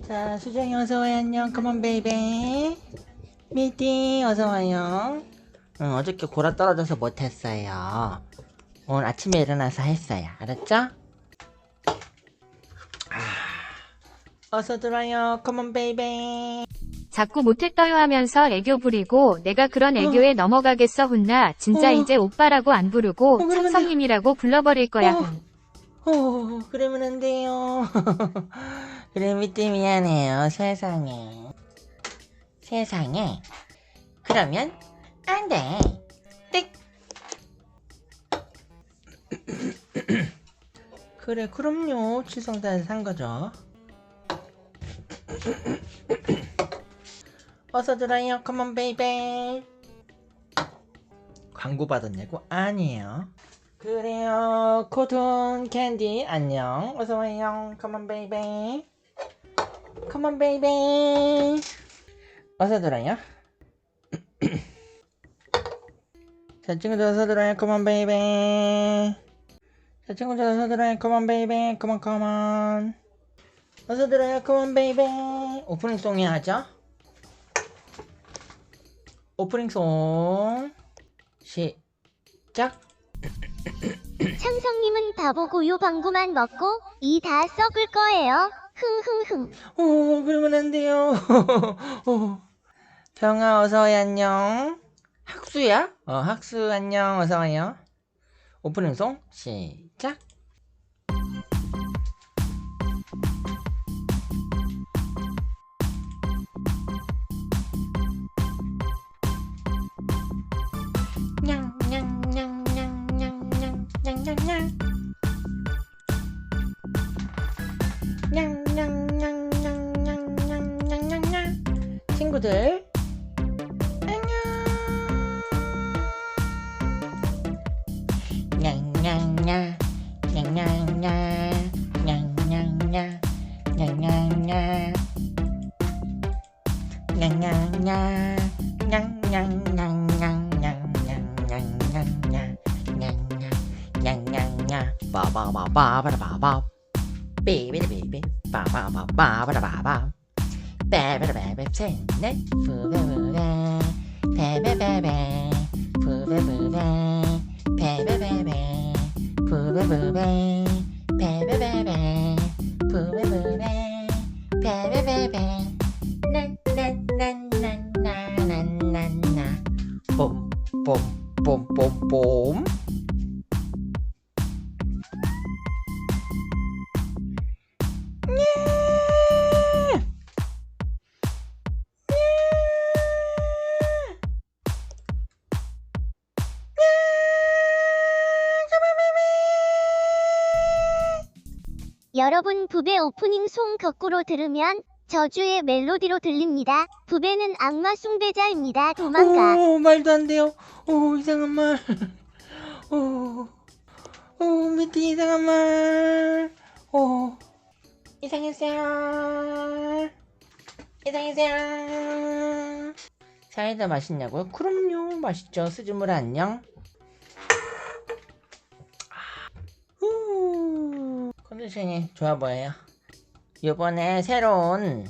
자, 수정이 어서와요. 안녕. 컴온 베이베. 미팅 어서와요. 응, 어저께 골아 떨어져서 못했어요. 오늘 아침에 일어나서 했어요. 알았죠? 어서 들어와요. 컴온 베이베. 자꾸 못했어요 하면서 애교 부리고 내가 그런 애교에 넘어가겠어 훈나 진짜 이제 오빠라고 안 부르고 그러면 안 창성님이라고 불러버릴 거야. 그러면 안 돼요. 그래, 미팅 미안해요. 세상에. 세상에. 그러면 안 돼. 띡. 그래, 그럼요. 칠성단에서 산 거죠. 어서 들어요. 컴온 베이베. 광고 받았냐고? 아니에요. 그래요. 코튼 캔디 안녕. 어서 와요. 컴온 베이베. 컴온 베이베. 어서 들어요. 자, 친구들 어서 들어요. 컴온 베이베. 자, 친구들 어서 들어요. 컴온 베이베. 컴온 컴온. 어서 들어요. 컴온 베이베. 오프닝송이 하죠. 오프닝송 시작. 창성님은 바보고요 방구만 먹고 이 다 썩을 거예요. 흥흥흥. 그러면 안 돼요. 병아 어서와요. 안녕. 학수야? 학수 안녕. 어서와요. 오프닝송 시작. 냥냥냥냥냥냥냥냥냥냥 냥냥냥냥냥냥냥냥 친구들 안녕. 냥냥냥 냥냥냥 냥냥냥 냥냥냥 냥냥냥 냥냥냥냥냥냥냥냥냥냥냥냥냥 바바바바바바바 베이베베베 바바바바바바바 베베베베 셋넷 부베부베 베베베베 부베부베 베베베베 부베부베 베베베베 부베부베 베베베베 난난난난난난나 뽐뽐뽐뽐뽐 여러분 부배 오프닝 송 거꾸로 들으면 저주의 멜로디로 들립니다. 부배는 악마 숭배자입니다. 도망가. 말도 안 돼요. 이상한 말. 미티 이상한 말. 이상했어요. 이상했어요. 사이다 맛있냐고요? 그럼요, 맛있죠. 수즈물 안녕. 컨디션이 좋아 보여요. 이번에 새로운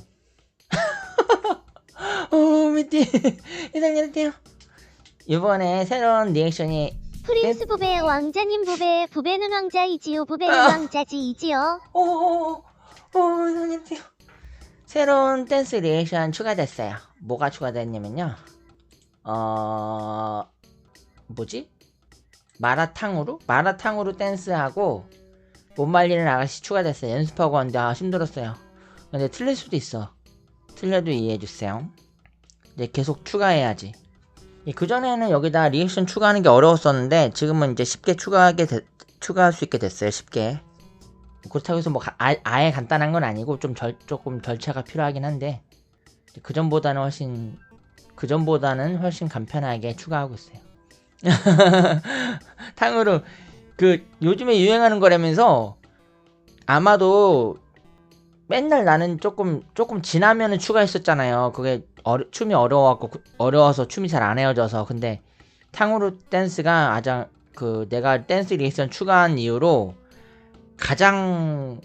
미티 이상했대요. 이번에 새로운 리액션이 프린스 부배 왕자님 부배 부배는 왕자이지요. 부배는 왕자지이지요. 이상했대요. 새로운 댄스 리액션 추가됐어요. 뭐가 추가됐냐면요. 뭐지? 마라탕으로 댄스하고 못 말리는 아가씨 추가됐어요. 연습하고 왔는데 힘들었어요. 근데 틀릴 수도 있어. 틀려도 이해해주세요. 이제 계속 추가해야지. 그전에는 여기다 리액션 추가하는 게 어려웠었는데 지금은 이제 쉽게 추가할 수 있게 됐어요. 쉽게. 그렇다고 해서 뭐 아예 간단한 건 아니고 조금 절차가 필요하긴 한데 그전보다는 훨씬 간편하게 추가하고 있어요. 탕으로 요즘에 유행하는 거라면서 아마도 맨날 나는 조금 지나면은 추가했었잖아요. 그게 춤이 어려워서 춤이 잘 안 헤어져서. 근데 탕후루 댄스가 가장 내가 댄스 리액션 추가한 이후로 가장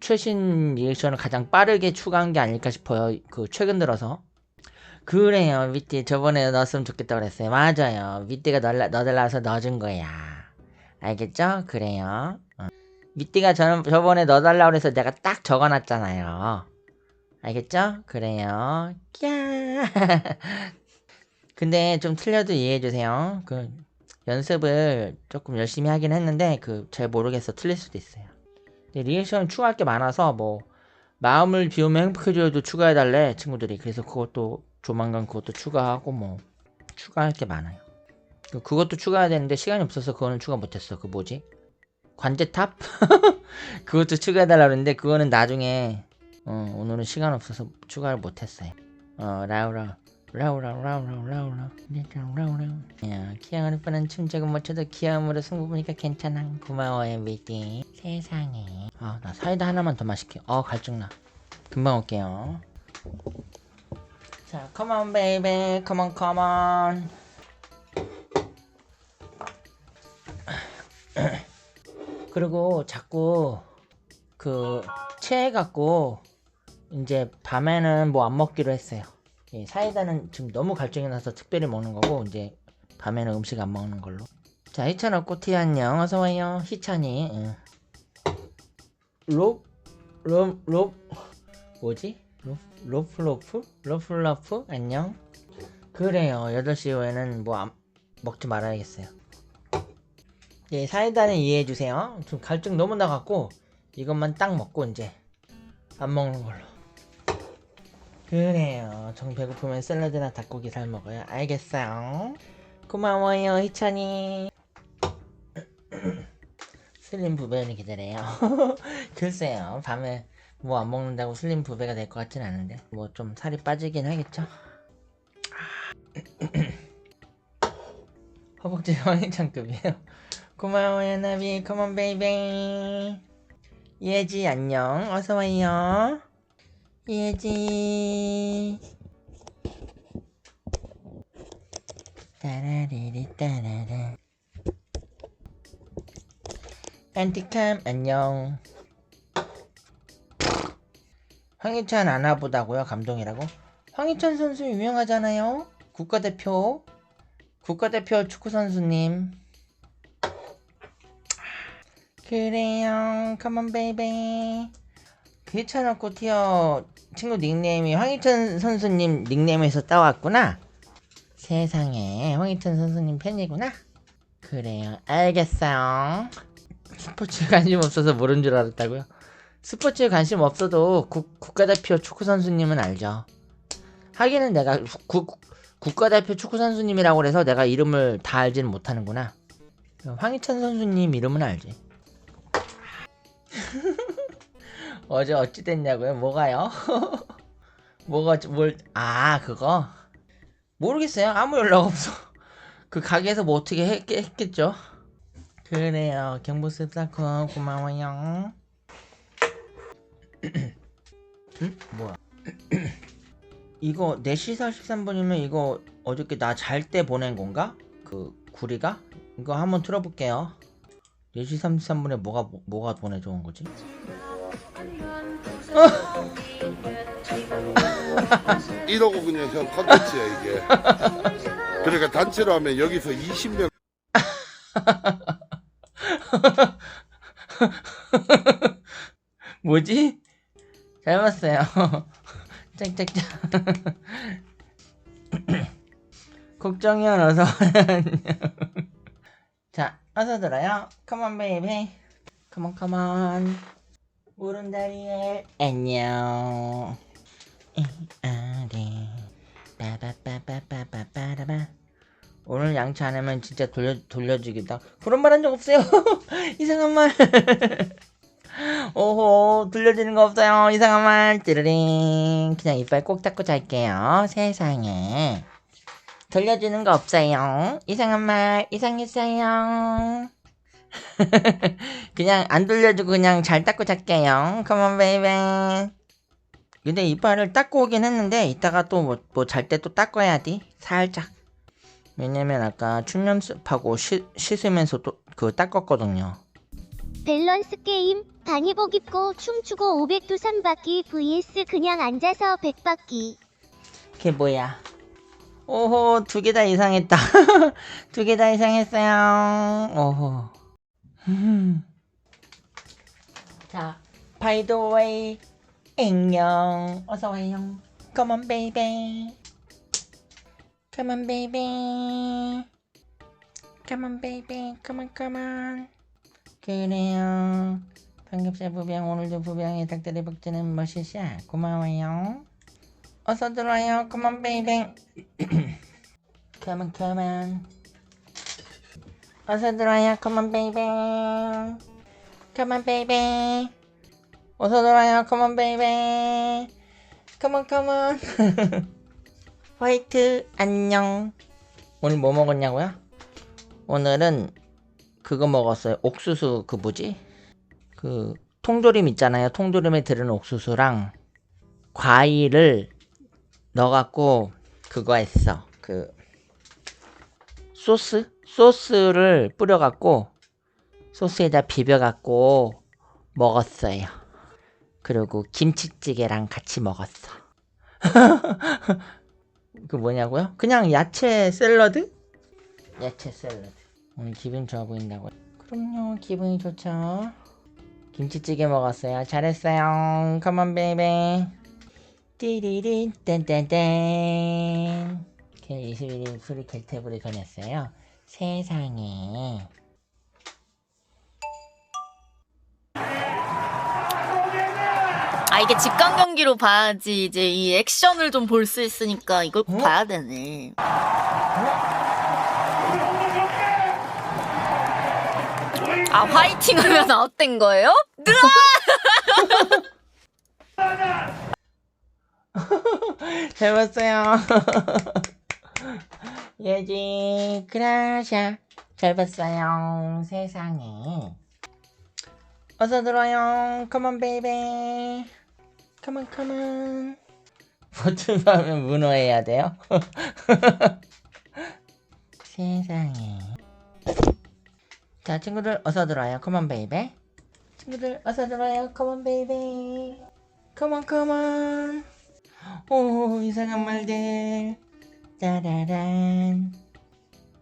최신 리액션을 가장 빠르게 추가한 게 아닐까 싶어요. 그 최근 들어서. 그래요. 밑에 저번에 넣었으면 좋겠다 그랬어요. 맞아요. 밑에가 넣어달라서 넣어준 거야. 알겠죠? 그래요. 밑에가 저번에 넣어달라고 그래서 내가 딱 적어놨잖아요. 알겠죠? 그래요. 꺄. 근데 좀 틀려도 이해해주세요. 그 연습을 조금 열심히 하긴 했는데 잘 모르겠어. 틀릴 수도 있어요. 근데 리액션 추가할 게 많아서 뭐 마음을 비우면 행복해져도 추가해달래 친구들이. 그래서 그것도 조만간 그것도 추가하고 뭐 추가할 게 많아요. 그것도 추가해야 되는데 시간이 없어서 그거는 추가 못했어. 그 뭐지? 관제탑? 그것도 추가해달라고 했는데 그거는 나중에 오늘은 시간 없어서 추가를 못했어요. 라우라 야, 귀여운 뻔한 춤 조금 못 춰도 귀여움으로 승부 보니까 괜찮아. 고마워요 미디. 세상에. 나 사이다 하나만 더 마실게요. 갈증나. 금방 올게요. 자, come on baby, come on, come on. 그리고 자꾸 체해갖고 이제 밤에는 뭐 안 먹기로 했어요. 사이다는 지금 너무 갈증이 나서 특별히 먹는 거고 이제 밤에는 음식 안 먹는 걸로. 자, 희찬아 꼬티 안녕. 어서 와요. 희찬이. 뭐지? 로프 안녕. 그래요. 8시 이후에는 뭐 먹지 말아야겠어요. 예, 사이다는 이해해주세요. 좀 갈증 너무 나갖고 이것만 딱 먹고 이제 안 먹는 걸로. 그래요. 정 배고프면 샐러드나 닭고기 살 먹어요. 알겠어요. 고마워요 희찬이. 슬림 부배는 기다려요. 글쎄요. 밤에 뭐 안 먹는다고 슬림 부배가 될 것 같진 않은데 뭐 좀 살이 빠지긴 하겠죠. 허벅지 황희찬급이에요. 고마워요 나비. 컴온 베이베. 예지 안녕. 어서와요 예지. 따라리리 따라라. 안티캄 안녕. 황희찬 안 와보다고요? 감동이라고? 황희찬 선수 유명하잖아요. 국가대표 축구선수님. 그래요. 컴온 베이베. 귀찮아 꼬티어 친구 닉네임이 황희찬 선수님 닉네임에서 따왔구나. 세상에 황희찬 선수님 팬이구나. 그래요. 알겠어요. 스포츠에 관심 없어서 모르는 줄 알았다고요? 스포츠에 관심 없어도 국가대표 축구선수님은 알죠. 하기는 내가 국가대표 축구선수님이라고 그래서 내가 이름을 다 알지는 못하는구나. 황희찬 선수님 이름은 알지. 어제 어찌 됐냐고요? 뭐가요? 그거? 모르겠어요. 아무 연락 없어. 그 가게에서 뭐 어떻게 했겠죠? 그래요. 경보스 쌓고 고마워요. 응? 뭐야? 이거 4시 43분이면 이거 어저께 나 잘 때 보낸 건가? 그 구리가? 이거 한번 틀어볼게요. 4시 33분에 뭐가 보내줘 온 거지? 이러고 그냥 형 컨텐츠야 이게. 그러니까 단체로 하면 여기서 20명. 뭐지? 잘 봤어요. 짝짝짝. 국정이현 어서. 자, 어서 들어요. 컴온 베이비. 컴온. 오른다리엘 안녕. 빠바빠빠빠빠빠라바. 오늘 양치 안 하면 진짜 돌려주겠다. 그런 말 한 적 없어요. 이상한 말. 오호, 들려주는 거 없어요. 이상한 말. 띠르링. 그냥 이빨 꼭 닦고 잘게요. 세상에. 들려주는 거 없어요. 이상한 말. 이상했어요. 그냥 안 돌려주고 그냥 잘 닦고 잘게요. 컴온 베이베. 근데 이빨을 닦고 오긴 했는데 이따가 또 뭐 잘 때 또 닦아야 돼. 살짝. 왜냐면 아까 춤 연습하고 씻으면서 또 그거 닦았거든요. 밸런스 게임 간이복 입고 춤추고 500두 바퀴 vs 그냥 앉아서 100바퀴. 그게 뭐야? 오호, 두 개 다 이상했다. 두 개 다 이상했어요. 오호. 자, by the way, 안녕. 어서 와요. Come on, baby. Come on, baby. Come on, baby. Come on, come on. 그래요. 반갑사 부병. 오늘도 부병의 닭다리 복주는 멋이셔. 고마워요. 어서 들어와요. Come on, baby. Come on, come on. 어서 들어와요. Come on, baby. Come on, baby. 어서 들어와요. Come on, baby. Come on, come on. 화이트, 안녕. 오늘 뭐 먹었냐고요? 오늘은 그거 먹었어요. 옥수수 그 뭐지? 그 통조림 있잖아요. 통조림에 들은 옥수수랑 과일을 넣어갖고 그거 했어. 그 소스를 뿌려갖고 소스에다 비벼갖고 먹었어요. 그리고 김치찌개랑 같이 먹었어. 그 뭐냐고요? 그냥 야채 샐러드? 야채 샐러드. 오늘 기분 좋아 보인다고요? 그럼요, 기분이 좋죠. 김치찌개 먹었어요. 잘했어요. Come on, baby. 띠리리 딴딴딴. 21일 수리 갤탭으로 전했어요. 세상에. 아, 이게 직관 경기로 봐야지 이제 이 액션을 좀 볼 수 있으니까 이걸 꼭 봐야 되네. 아, 화이팅 하면 아웃된 거예요? 잘 봤어요. 예지 그라샤. 잘 봤어요. 세상에. 어서 들어와요. Come on, baby. Come on, come on. 버튼하면 문어해야 돼요? 세상에. 자, 친구들 어서 들어와요. Come on, baby. 친구들 어서 들어와요. Come on, baby. Come on, come on. 오, 이상한 말들. 짜라란.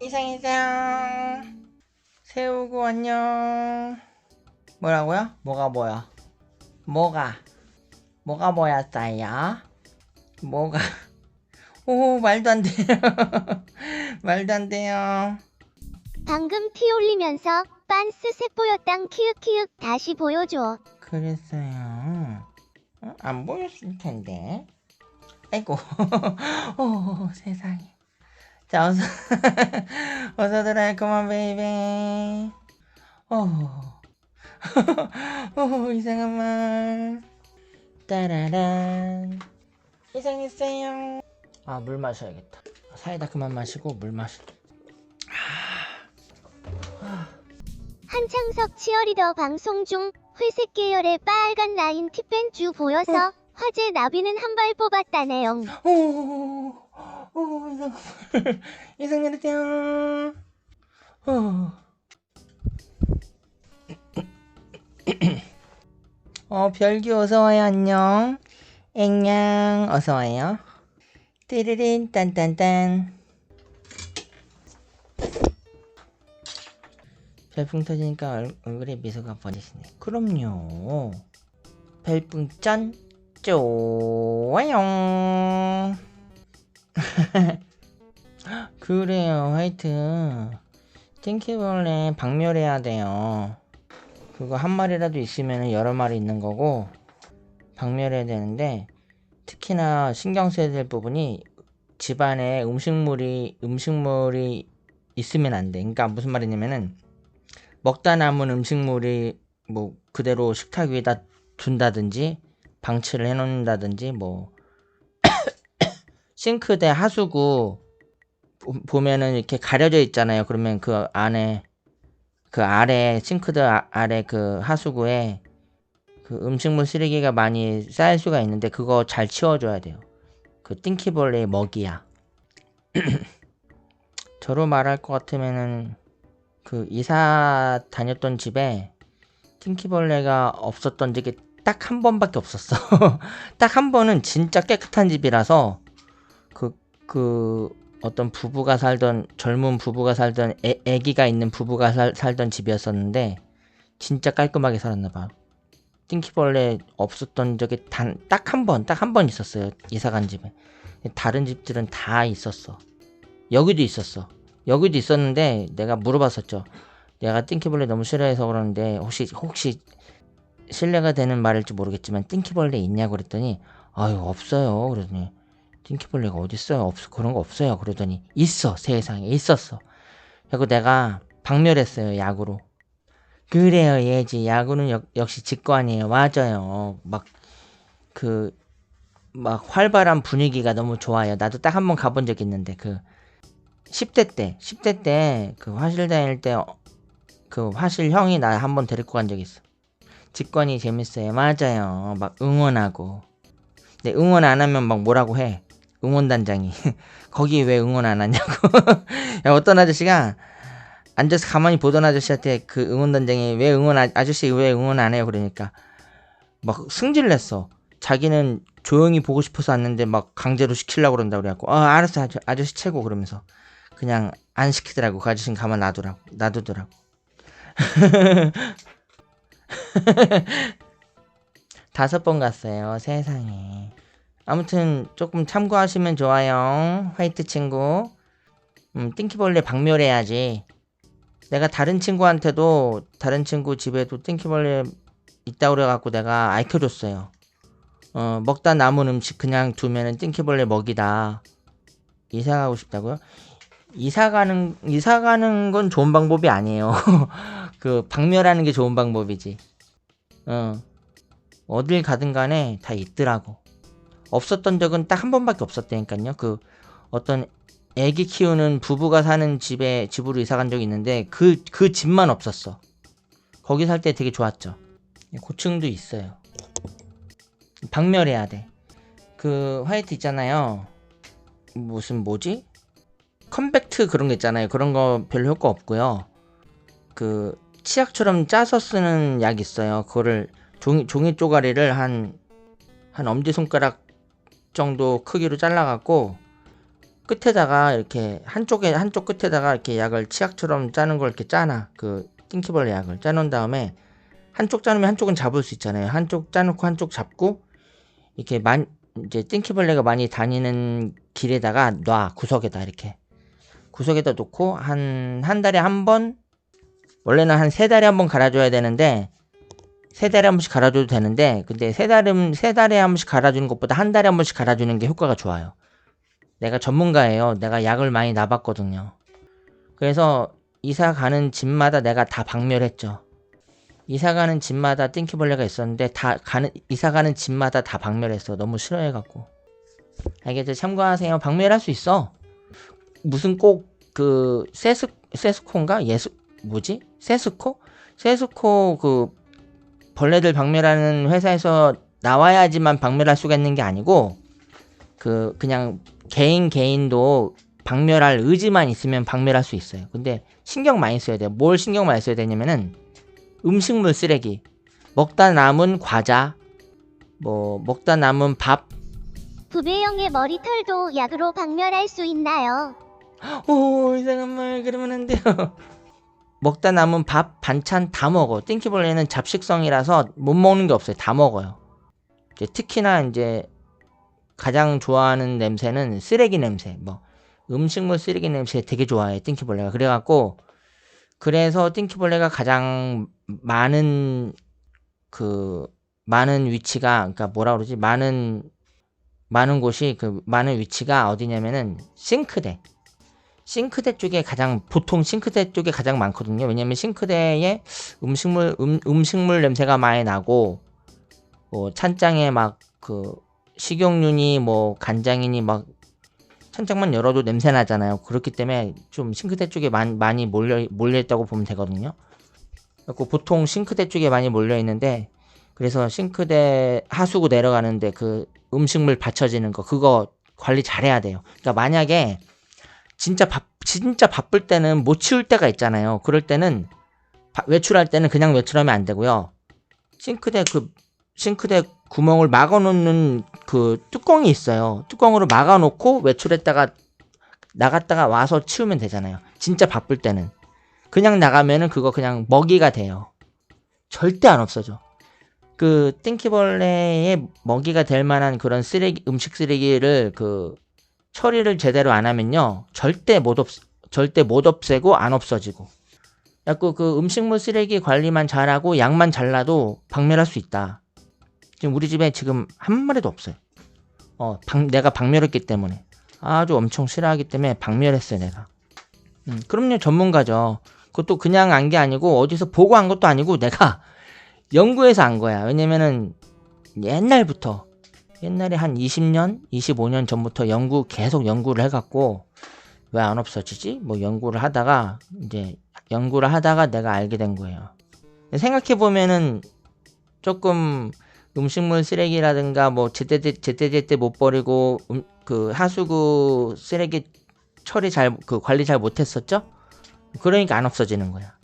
이상했어요. 세우고 안녕. 뭐라고요? 뭐가 뭐야? 뭐가 뭐였어요? 뭐가? 오, 말도 안 돼요. 말도 안 돼요. 방금 티 올리면서 빤스 세포였당 키읔키읔 다시 보여줘. 그랬어요. 안 보였을 텐데. 아이고. 오, 세상에. 자, 어서 어서 들어요. Come on, baby. 오, 이상한 말. 따라란. 이상했어요. 아, 물 마셔야겠다. 사이다 그만 마시고 물 마시. 한창석 치어리더 방송 중 회색 계열의 빨간 라인 팁밴주 보여서 화제 나비는 한 발 뽑았다네요. 오, 이상한 말. 이상했어요. 별규 어서와요. 안녕. 앵냥 어서와요. 띠리린 딴딴딴. 별풍 터지니까 얼굴에 미소가 번지시네. 그럼요. 별풍 짠 좋아요. 그래요. 화이트. 팅키벌레 박멸해야 돼요. 그거 한 마리라도 있으면 여러 마리 있는 거고 박멸해야 되는데, 특히나 신경 써야 될 부분이 집안에 음식물이 있으면 안 돼. 그러니까 무슨 말이냐면은 먹다 남은 음식물이 뭐 그대로 식탁 위에다 둔다든지 방치를 해놓는다든지, 뭐 싱크대 하수구 보면은 이렇게 가려져 있잖아요. 그러면 그 안에 그 아래 싱크대 아래 그 하수구에 그 음식물 쓰레기가 많이 쌓일 수가 있는데 그거 잘 치워줘야 돼요. 그 띵키벌레의 먹이야. 저로 말할 것 같으면은 그 이사 다녔던 집에 띵키벌레가 없었던 적이 딱 한 번밖에 없었어. 딱 한 번은 진짜 깨끗한 집이라서 어떤 부부가 살던 젊은 부부가 살던 애기가 있는 부부가 살던 집이었었는데 진짜 깔끔하게 살았나봐. 띵키벌레 없었던 적이 딱 한 번 있었어요. 이사간 집에. 다른 집들은 다 있었어. 여기도 있었어. 여기도 있었는데 내가 물어봤었죠. 내가 띵키벌레 너무 싫어해서 그러는데 혹시 신뢰가 되는 말일지 모르겠지만 띵키벌레 있냐고 그랬더니 아유 없어요. 그러더니 띵키벌레가 어딨어요? 그런 거 없어요. 그러더니 있어. 세상에 있었어. 그리고 내가 박멸했어요. 약으로. 그래요 예지. 야구는 역시 직관이에요. 맞아요. 막 활발한 분위기가 너무 좋아요. 나도 딱 한 번 가본 적 있는데 10대 때 그 화실 다닐 때 그 화실 형이 나 한 번 데리고 간 적 있어. 직관이 재밌어요. 맞아요. 막 응원하고. 근데 응원 안 하면 막 뭐라고 해. 응원단장이. 거기 왜 응원 안 하냐고. 어떤 아저씨가 앉아서 가만히 보던 아저씨한테 그 응원단장이 아저씨 왜 응원 안 해요? 그러니까 막 승질냈어. 자기는 조용히 보고 싶어서 왔는데 막 강제로 시키려고 그런다 그래갖고 알았어 아저씨 최고 그러면서 그냥 안 시키더라고. 그 아저씨는 가만 놔두더라고. 5번 갔어요. 세상에. 아무튼 조금 참고하시면 좋아요. 화이트 친구. 띵키벌레 박멸해야지. 내가 다른 친구 집에도 띵키벌레 있다고 그래갖고 내가 알려줬어요. 먹다 남은 음식 그냥 두면은 띵키벌레 먹이다. 이사가고 싶다고요? 이사가는 건 좋은 방법이 아니에요. 박멸하는 게 좋은 방법이지. 어딜 가든 간에 다 있더라고. 없었던 적은 딱 한 번밖에 없었다니까요. 어떤 애기 키우는 부부가 사는 집으로 이사 간 적이 있는데 그 집만 없었어. 거기 살 때 되게 좋았죠. 고층도 있어요. 박멸해야 돼. 화이트 있잖아요. 뭐지? 컴팩트 그런 거 있잖아요. 그런 거 별로 효과 없고요. 치약처럼 짜서 쓰는 약 있어요. 그거를 종이 쪼가리를 한 엄지손가락 정도 크기로 잘라갖고 끝에다가 이렇게 한쪽 끝에다가 이렇게 약을 치약처럼 짜는 걸 이렇게 짜놔. 띵키벌레 약을 짜놓은 다음에 한쪽 짜놓으면 한쪽은 잡을 수 있잖아요. 한쪽 짜놓고 한쪽 잡고 이렇게 이제 띵키벌레가 많이 다니는 길에다가 놔. 구석에다 이렇게 구석에다 놓고 한 달에 한 번, 원래는 한 3달에 한 번 갈아줘야 되는데 3달에 한 번씩 갈아줘도 되는데 근데 3달에 한 번씩 갈아주는 것보다 한 달에 한 번씩 갈아주는 게 효과가 좋아요. 내가 전문가예요. 내가 약을 많이 놔봤거든요. 그래서 이사 가는 집마다 내가 다 박멸했죠. 이사 가는 집마다 띵키벌레가 있었는데 이사 가는 집마다 다 박멸했어. 너무 싫어해갖고. 알겠죠? 참고하세요. 박멸할 수 있어. 무슨 꼭 세스코인가? 뭐지? 세스코 벌레들 박멸하는 회사에서 나와야지만 박멸할 수가 있는 게 아니고 그냥 개인도 박멸할 의지만 있으면 박멸할 수 있어요. 근데 신경 많이 써야 돼요. 뭘 신경 많이 써야 되냐면은 음식물 쓰레기, 먹다 남은 과자, 먹다 남은 밥. 부배형의 머리털도 약으로 박멸할 수 있나요? 오, 이상한 말 그러면 안 돼요. 먹다 남은 밥, 반찬 다 먹어. 띵키벌레는 잡식성이라서 못 먹는 게 없어요. 다 먹어요. 특히나 이제 가장 좋아하는 냄새는 쓰레기 냄새. 음식물 쓰레기 냄새 되게 좋아해. 띵키벌레가. 그래서 띵키벌레가 가장 많은 위치가, 그러니까 뭐라 그러지? 많은 곳이 많은 위치가 어디냐면은 싱크대 쪽에 보통 싱크대 쪽에 가장 많거든요. 왜냐면 싱크대에 음식물 냄새가 많이 나고, 찬장에 식용유니 간장이니 찬장만 열어도 냄새 나잖아요. 그렇기 때문에 좀 싱크대 쪽에 많이 몰려있다고 보면 되거든요. 보통 싱크대 쪽에 많이 몰려있는데, 그래서 싱크대 하수구 내려가는데 음식물 받쳐지는 거, 그거 관리 잘해야 돼요. 그러니까 만약에 진짜 바쁠 때는 못 치울 때가 있잖아요. 그럴 때는 외출할 때는 그냥 외출하면 안 되고요. 싱크대 구멍을 막아놓는 그 뚜껑이 있어요. 뚜껑으로 막아놓고 외출했다가 나갔다가 와서 치우면 되잖아요. 진짜 바쁠 때는. 그냥 나가면은 그거 그냥 먹이가 돼요. 절대 안 없어져. 그 띵키벌레의 먹이가 될 만한 그런 쓰레기, 음식 쓰레기를 그 처리를 제대로 안 하면요. 절대 못 없애고 안 없어지고. 자꾸 그 음식물 쓰레기 관리만 잘하고 약만 잘라도 박멸할 수 있다. 지금 우리 집에 지금 한 마리도 없어요. 내가 박멸했기 때문에. 아주 엄청 싫어하기 때문에 박멸했어요, 내가. 그럼요, 전문가죠. 그것도 그냥 안 게 아니고 어디서 보고 한 것도 아니고 내가 연구해서 한 거야. 왜냐면은 옛날에 한 20년, 25년 전부터 계속 연구를 해갖고 왜 안 없어지지? 뭐 연구를 하다가 내가 알게 된 거예요. 생각해보면은 조금 음식물 쓰레기라든가 뭐 제때 못 버리고 그 하수구 쓰레기 처리 관리 잘 못했었죠? 그러니까 안 없어지는 거야.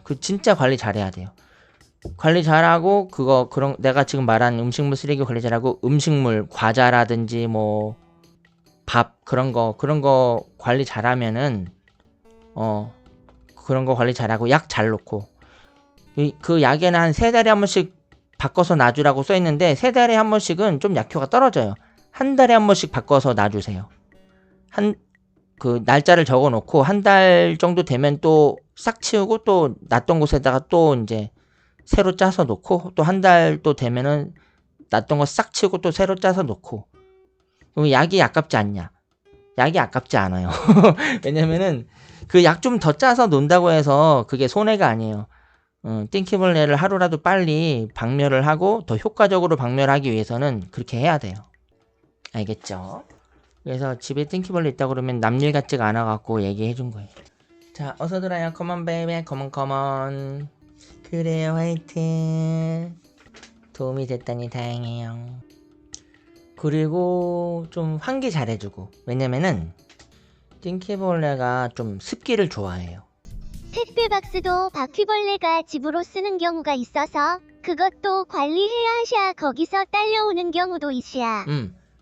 그 진짜 관리 잘해야 돼요. 관리 잘하고 내가 지금 말한 음식물 쓰레기 관리 잘하고 음식물 과자라든지 뭐 밥 그런 거 관리 잘하면은 그런 거 관리 잘하고 약 잘 놓고 그 약에는 한 3달에 한 번씩 바꿔서 놔주라고 써있는데 3달에 한 번씩은 좀 약효가 떨어져요. 한 달에 한 번씩 바꿔서 놔주세요. 그 날짜를 적어 놓고 한 달 정도 되면 또 싹 치우고 또 놨던 곳에다가 또 이제 새로 짜서 놓고 또 한 달 또 되면은 놨던 거 싹 치우고 또 새로 짜서 놓고. 그럼 약이 아깝지 않냐? 약이 아깝지 않아요. 왜냐면은 그 약 좀 더 짜서 놓는다고 해서 그게 손해가 아니에요. 띵키벌레를 하루라도 빨리 박멸을 하고 더 효과적으로 박멸하기 위해서는 그렇게 해야 돼요. 알겠죠? 그래서 집에 띵키벌레 있다 그러면 남일 같지가 않아갖고 얘기해 준 거예요. 자, 어서 들어요. 컴온 베이베, 컴온. 그래요, 화이팅. 도움이 됐다니 다행이에요. 그리고 좀 환기 잘해주고. 왜냐면은 띵키벌레가 좀 습기를 좋아해요. 택배 박스도 바퀴벌레가 집으로 쓰는 경우가 있어서 그것도 관리해야 하셔야 거기서 딸려오는 경우도 있어야.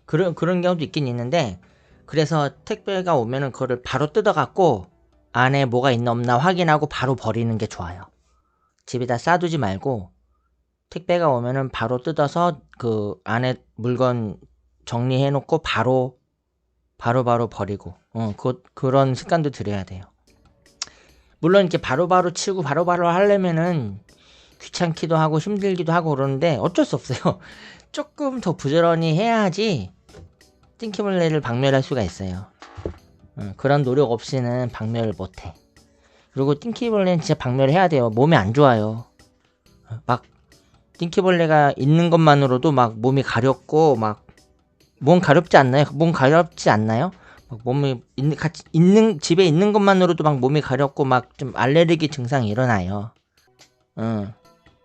그런 경우도 있긴 있는데 그래서 택배가 오면은 그거를 바로 뜯어갖고 안에 뭐가 있나 없나 확인하고 바로 버리는 게 좋아요. 집에다 싸두지 말고 택배가 오면은 바로 뜯어서 그 안에 물건 정리해놓고 바로 버리고 그런 습관도 들여야 돼요. 물론 이렇게 바로바로 치우고 바로바로 하려면은 귀찮기도 하고 힘들기도 하고 그러는데 어쩔 수 없어요. 조금 더 부지런히 해야지 띵키벌레를 박멸할 수가 있어요. 그런 노력 없이는 박멸을 못해. 그리고 띵키벌레는 진짜 박멸해야 돼요. 몸에 안 좋아요. 막 띵키벌레가 있는 것만으로도 막 몸이 가렵고 막 몸 가렵지 않나요? 몸 가렵지 않나요? 막 몸이 집에 있는 것만으로도 막 몸이 가렵고 막 좀 알레르기 증상이 일어나요.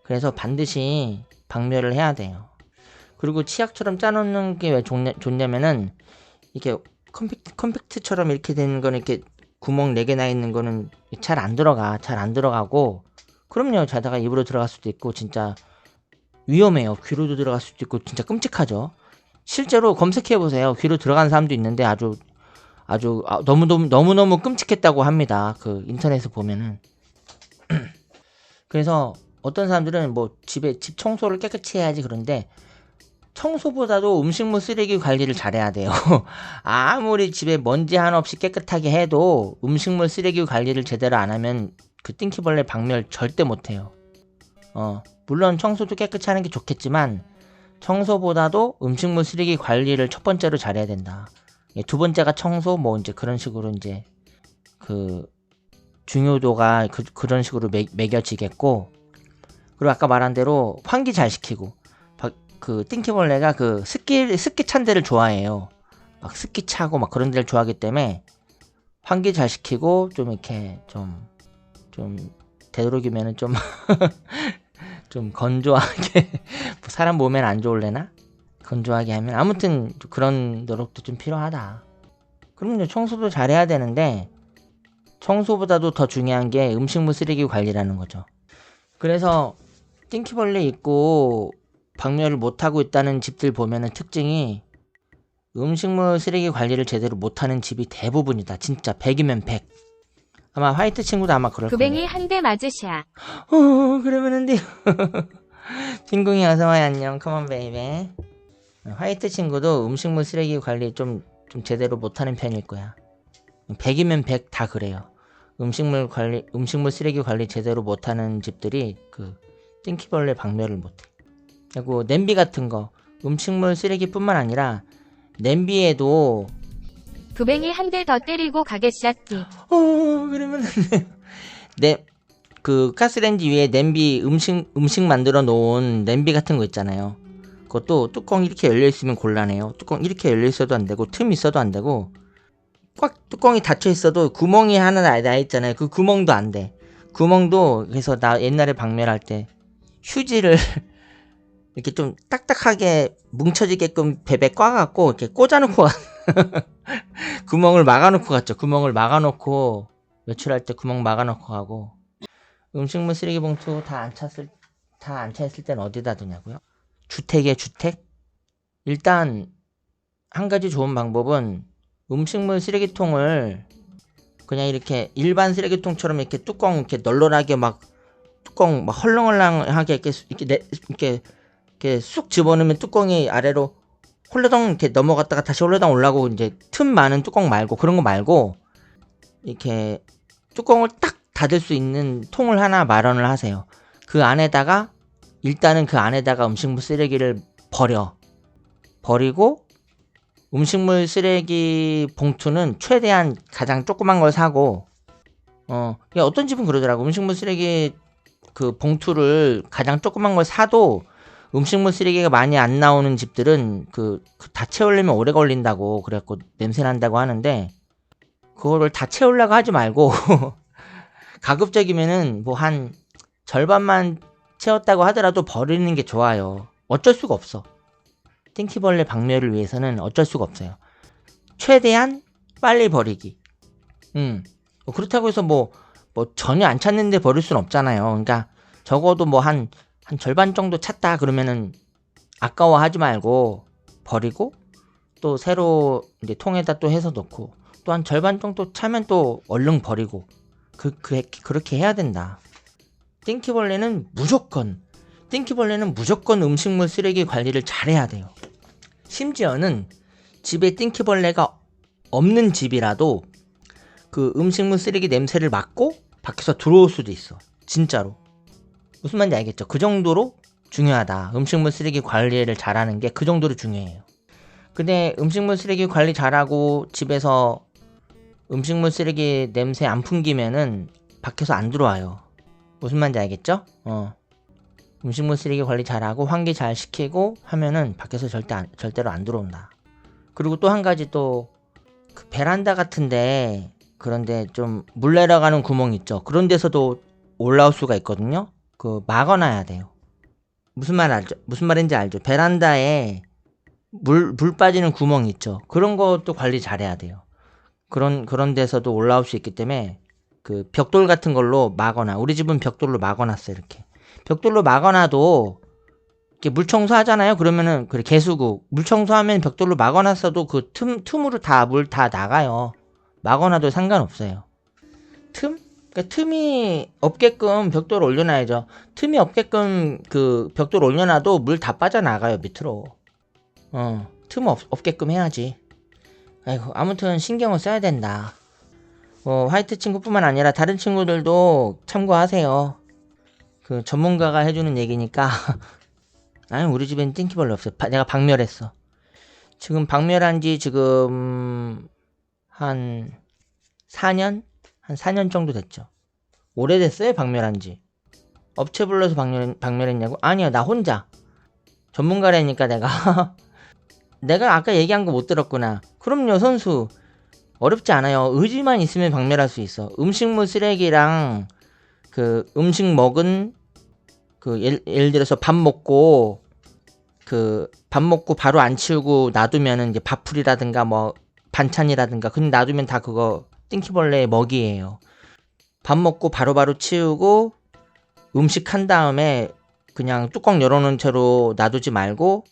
그래서 반드시 박멸을 해야 돼요. 그리고 치약처럼 짜놓는 게 왜 좋냐면은 이렇게 컴팩트처럼 이렇게 되는 거는 이렇게 구멍 4개 나 있는 거는 잘 안 들어가고 그럼요. 자다가 입으로 들어갈 수도 있고 진짜 위험해요. 귀로도 들어갈 수도 있고 진짜 끔찍하죠. 실제로 검색해보세요. 귀로 들어간 사람도 있는데 아주 너무너무 끔찍했다고 합니다. 그 인터넷에 보면은. 그래서 어떤 사람들은 뭐 집 청소를 깨끗이 해야지 그런데 청소보다도 음식물 쓰레기 관리를 잘해야 돼요. 아무리 집에 먼지 하나 없이 깨끗하게 해도 음식물 쓰레기 관리를 제대로 안 하면 그 띵키벌레 박멸 절대 못해요. 물론 청소도 깨끗이 하는 게 좋겠지만 청소보다도 음식물 쓰레기 관리를 첫 번째로 잘해야 된다. 두 번째가 청소 뭐 이제 그런 식으로 이제 그 중요도가 그런 식으로 매겨지겠고 그리고 아까 말한 대로 환기 잘 시키고 그 띵키벌레가 그 습기 찬 데를 좋아해요. 막 습기 차고 막 그런 데를 좋아하기 때문에 환기 잘 시키고 좀 이렇게 좀 되도록이면은 좀 좀 건조하게 사람 몸에는 안 좋을래나? 건조하게 하면 아무튼 그런 노력도 좀 필요하다. 그럼요. 청소도 잘해야 되는데 청소보다도 더 중요한 게 음식물 쓰레기 관리라는 거죠. 그래서 띵키벌레 있고 박멸을 못하고 있다는 집들 보면은 특징이 음식물 쓰레기 관리를 제대로 못하는 집이 대부분이다. 진짜 100이면 100. 아마 화이트 친구도 아마 그럴 거예요. 구뱅이 한 대 맞으샤. 그러면 안 돼요. 딩궁이 어서와요. 안녕. 컴온 베이베. 화이트 친구도 음식물 쓰레기 관리 좀 제대로 못하는 편일 거야. 100이면 100 다 그래요. 음식물 쓰레기 관리 제대로 못하는 집들이 그 띵키벌레 박멸을 못해. 그리고 냄비 같은 거 음식물 쓰레기뿐만 아니라 냄비에도 구뱅이 한 대 더 때리고 가겠샤띠. 그러면 그 가스레인지 위에 냄비 음식 만들어 놓은 냄비 같은 거 있잖아요. 그것도 뚜껑 이렇게 열려 있으면 곤란해요. 뚜껑 이렇게 열려 있어도 안 되고 틈 있어도 안 되고 꽉 뚜껑이 닫혀 있어도 구멍이 하나 나 있잖아요. 그 구멍도 안 돼. 구멍도 그래서 나 옛날에 박멸할 때 휴지를 이렇게 좀 딱딱하게 뭉쳐지게끔 베베 꽈갖고 이렇게 꽂아놓고 구멍을 막아놓고 갔죠. 구멍을 막아놓고 외출할 때 구멍 막아놓고 가고. 음식물 쓰레기 봉투 다 안 차 있을 땐 어디다 두냐고요? 주택이에요, 주택? 일단 한 가지 좋은 방법은 음식물 쓰레기통을 그냥 이렇게 일반 쓰레기통처럼 이렇게 뚜껑 이렇게 널널하게 막 뚜껑 막 헐렁헐렁하게 이렇게 쑥 집어넣으면 뚜껑이 아래로 홀레덩 이렇게 넘어갔다가 다시 홀레덩 올라오고 이제 틈 많은 뚜껑 말고 그런 거 말고 이렇게 뚜껑을 딱 닫을 수 있는 통을 하나 마련을 하세요. 그 안에다가 일단은 그 안에다가 음식물 쓰레기를 버리고 음식물 쓰레기 봉투는 최대한 가장 조그만 걸 사고 어떤 집은 그러더라고. 음식물 쓰레기 그 봉투를 가장 조그만 걸 사도 음식물 쓰레기가 많이 안 나오는 집들은 다 채우려면 오래 걸린다고 그래갖고 냄새 난다고 하는데 그거를 다 채우려고 하지 말고 가급적이면은 뭐 한 절반만 채웠다고 하더라도 버리는 게 좋아요. 어쩔 수가 없어. 띵키벌레 박멸을 위해서는 어쩔 수가 없어요. 최대한 빨리 버리기. 그렇다고 해서 뭐 전혀 안 찼는데 버릴 순 없잖아요. 그러니까 적어도 뭐 한 절반 정도 찼다 그러면은 아까워하지 말고 버리고 또 새로 이제 통에다 또 해서 넣고 또 한 절반 정도 차면 또 얼른 버리고 그렇게 해야 된다. 띵키벌레는 무조건 음식물 쓰레기 관리를 잘해야 돼요. 심지어는 집에 띵키벌레가 없는 집이라도 그 음식물 쓰레기 냄새를 맡고 밖에서 들어올 수도 있어. 진짜로. 무슨 말인지 알겠죠? 그 정도로 중요하다. 음식물 쓰레기 관리를 잘하는 게 그 정도로 중요해요. 근데 음식물 쓰레기 관리 잘하고 집에서 음식물 쓰레기 냄새 안 풍기면은 밖에서 안 들어와요. 무슨 말인지 알겠죠? 음식물 쓰레기 관리 잘하고 환기 잘 시키고 하면은 밖에서 절대로 안 들어온다. 그리고 또 한 가지 또 그 베란다 같은데 그런데 좀 물 내려가는 구멍 있죠. 그런 데서도 올라올 수가 있거든요. 막아놔야 돼요. 무슨 말인지 알죠? 베란다에 물 빠지는 구멍 있죠. 그런 것도 관리 잘해야 돼요. 그런 데서도 올라올 수 있기 때문에 그 벽돌 같은 걸로 막아놔. 우리 집은 벽돌로 막아놨어요. 이렇게 벽돌로 막아놔도 이렇게 물 청소하잖아요. 그러면은 개수구 물 청소하면 벽돌로 막아놨어도 그 틈으로 다 물 다 나가요. 막아놔도 상관없어요. 그러니까 틈이 없게끔 벽돌을 올려놔야죠. 틈이 없게끔 그 벽돌 올려놔도 물 다 빠져나가요 밑으로. 틈 없게끔 해야지. 아이고 아무튼 신경을 써야 된다. 화이트 친구뿐만 아니라 다른 친구들도 참고하세요. 그 전문가가 해주는 얘기니까. 아니 우리 집엔 띵키벌레 없어요. 내가 박멸했어. 지금 박멸한 지 지금 한 4년? 한 4년 정도 됐죠. 오래됐어요 박멸한 지. 업체 불러서 박멸했냐고? 아니요 나 혼자. 전문가라니까 내가. 내가 아까 얘기한 거 못 들었구나. 그럼요 선수. 어렵지 않아요. 의지만 있으면 박멸할 수 있어. 음식물 쓰레기랑 그 음식 먹은 그 예를 들어서 밥 먹고 바로 안 치우고 놔두면은 이제 밥풀이라든가 뭐 반찬이라든가 그냥 놔두면 다 그거 띵키벌레의 먹이에요. 밥 먹고 바로바로 치우고 음식 한 다음에 그냥 뚜껑 열어놓은 채로 놔두지 말고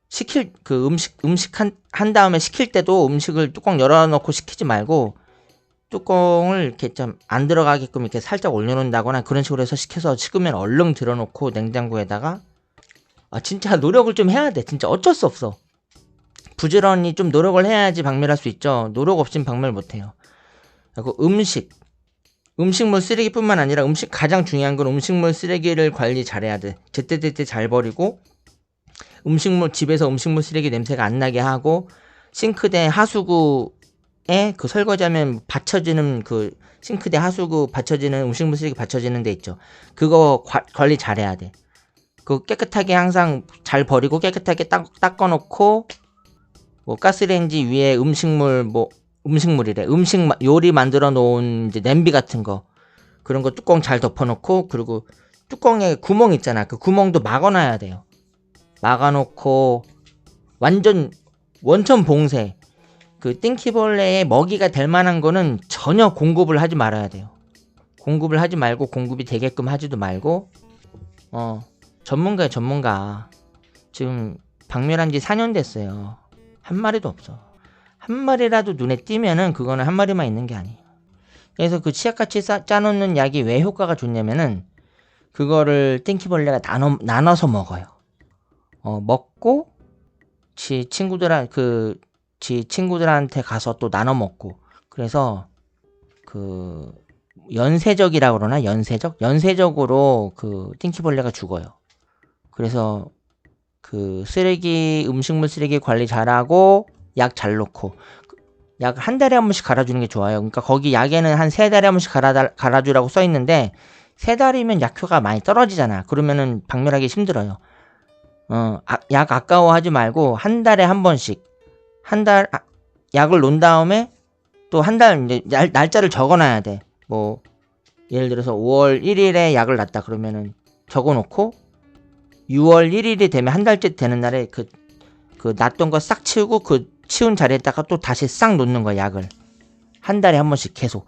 식힐 그 음식 한 다음에 식힐 때도 음식을 뚜껑 열어놓고 식히지 말고 뚜껑을 이렇게 좀 안 들어가게끔 이렇게 살짝 올려놓는다거나 그런 식으로 해서 식혀서 식으면 얼른 들어놓고 냉장고에다가 진짜 노력을 좀 해야 돼. 진짜 어쩔 수 없어. 부지런히 좀 노력을 해야지 박멸할 수 있죠. 노력 없인 박멸 못해요. 그리고 음식물 쓰레기뿐만 아니라 가장 중요한 건 음식물 쓰레기를 관리 잘해야 돼. 제때제때 잘 버리고 집에서 음식물 쓰레기 냄새가 안 나게 하고 싱크대 하수구에 그 설거지하면 받쳐지는 그 싱크대 하수구 받쳐지는 음식물 쓰레기 받쳐지는 데 있죠. 그거 관리 잘해야 돼. 그거 깨끗하게 항상 잘 버리고 깨끗하게 닦아놓고 뭐 가스레인지 위에 음식물이래. 요리 만들어 놓은 이제 냄비 같은 거 그런 거 뚜껑 잘 덮어놓고 그리고 뚜껑에 구멍 있잖아. 그 구멍도 막아놔야 돼요. 막아놓고 원천 봉쇄. 그 띵키벌레의 먹이가 될 만한 거는 전혀 공급을 하지 말아야 돼요. 공급을 하지 말고 공급이 되게끔 하지도 말고 전문가야 전문가. 지금 박멸한 지 4년 됐어요. 한 마리도 없어. 한 마리라도 눈에 띄면은 그거는 한 마리만 있는 게 아니에요. 그래서 그 치약같이 짜놓는 약이 왜 효과가 좋냐면은 그거를 띵키벌레가 나눠서 먹어요. 먹고 지 친구들한테 가서 또 나눠 먹고 그래서 그 연쇄적이라고 그러나 연쇄적으로 그 띵키벌레가 죽어요. 그래서 그 음식물 쓰레기 관리 잘하고 약 잘 놓고 약 한 달에 한 번씩 갈아주는 게 좋아요. 그러니까 거기 약에는 한 3달에 한 번씩 갈아주라고 써 있는데 3달이면 약효가 많이 떨어지잖아. 그러면은 박멸하기 힘들어요. 약 아까워하지 말고 한 달에 한 번씩 약을 놓은 다음에 또 한 달 이제 날짜를 적어놔야 돼. 뭐 예를 들어서 5월 1일에 약을 놨다 그러면은 적어놓고 6월 1일이 되면 한 달째 되는 날에 그 놨던 거 싹 치우고 그 치운 자리에다가 또 다시 싹 놓는 거야. 약을 한 달에 한 번씩 계속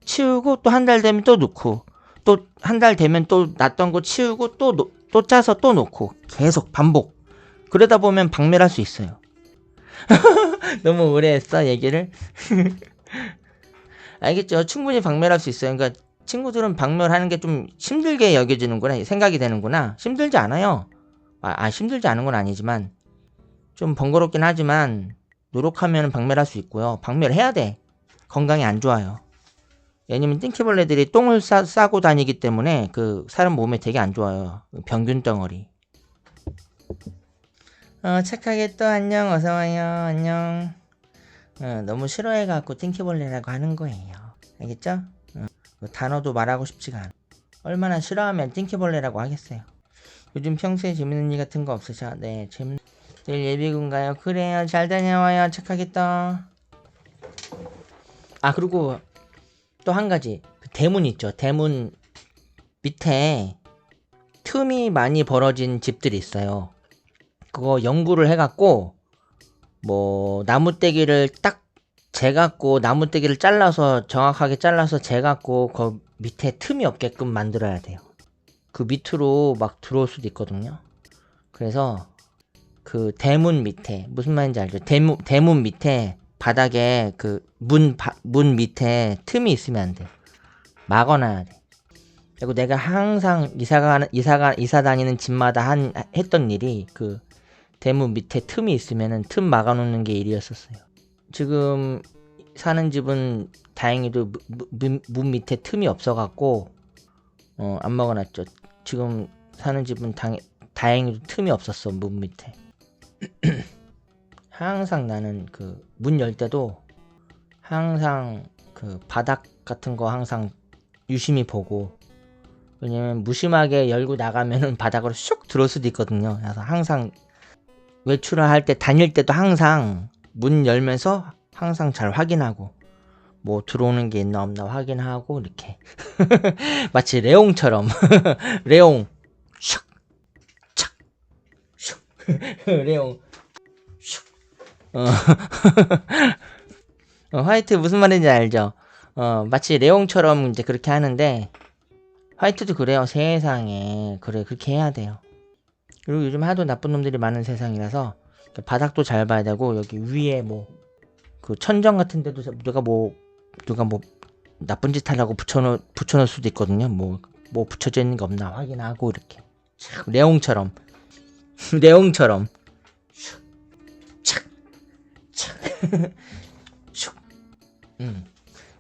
치우고 또 한 달 되면 또 놓고 또 한 달 되면 또 놨던 거 치우고 또 짜서 또 놓고 계속 반복. 그러다 보면 박멸할 수 있어요. 너무 오래 했어 얘기를. 알겠죠? 충분히 박멸할 수 있어요. 그러니까 친구들은 박멸하는 게 좀 힘들게 여겨지는구나 생각이 되는구나. 힘들지 않아요. 힘들지 않은 건 아니지만 좀 번거롭긴 하지만 노력하면 박멸할 수 있고요. 박멸해야 돼. 건강에 안 좋아요. 왜냐면 띵키벌레들이 똥을 싸고 다니기 때문에 그 사람 몸에 되게 안 좋아요. 병균 덩어리. 착하게 또 안녕 어서와요. 안녕. 너무 싫어해갖고 띵키벌레라고 하는 거예요. 알겠죠? 단어도 말하고 싶지가 않아. 얼마나 싫어하면 띵키벌레라고 하겠어요. 요즘 평소에 재밌는 일 같은 거 없으셔? 네, 내일 예비군가요? 그래요. 잘 다녀와요. 착하겠다. 그리고 또 한 가지. 대문 있죠. 대문 밑에 틈이 많이 벌어진 집들이 있어요. 그거 연구를 해갖고 뭐 나무떼기를 딱 재갖고 나무떼기를 정확하게 잘라서 재갖고 그 밑에 틈이 없게끔 만들어야 돼요. 그 밑으로 막 들어올 수도 있거든요. 그래서 그 대문 밑에 무슨 말인지 알죠? 대문 밑에 바닥에 그 문 밑에 틈이 있으면 안 돼. 막아놔야 돼. 그리고 내가 항상 이사 다니는 집마다 했던 일이 그 대문 밑에 틈이 있으면은 틈 막아놓는 게 일이었었어요. 지금 사는 집은 다행히도 문 밑에 틈이 없어갖고 안 막아놨죠. 지금 사는 집은 다행히도 틈이 없었어. 문 밑에. 항상 나는 그 문 열 때도 항상 그 바닥 같은 거 항상 유심히 보고, 왜냐면 무심하게 열고 나가면은 바닥으로 슉 들어올 수도 있거든요. 그래서 항상 외출을 할 때 다닐 때도 항상 문 열면서 항상 잘 확인하고 뭐 들어오는 게 있나 없나 확인하고 이렇게 마치 레옹처럼 레옹 슉 착 슉 레옹 슉 화이트 무슨 말인지 알죠? 마치 레옹처럼 이제 그렇게 하는데 화이트도 그래요. 세상에. 그래, 그렇게 해야 돼요. 그리고 요즘 하도 나쁜 놈들이 많은 세상이라서 바닥도 잘 봐야 되고, 여기 위에 뭐 그 천정 같은 데도 누가 뭐 나쁜 짓 하려고 붙여놓을 수도 있거든요. 뭐 붙여져 있는 게 없나 확인하고, 이렇게 참 내용처럼 내용처럼 착착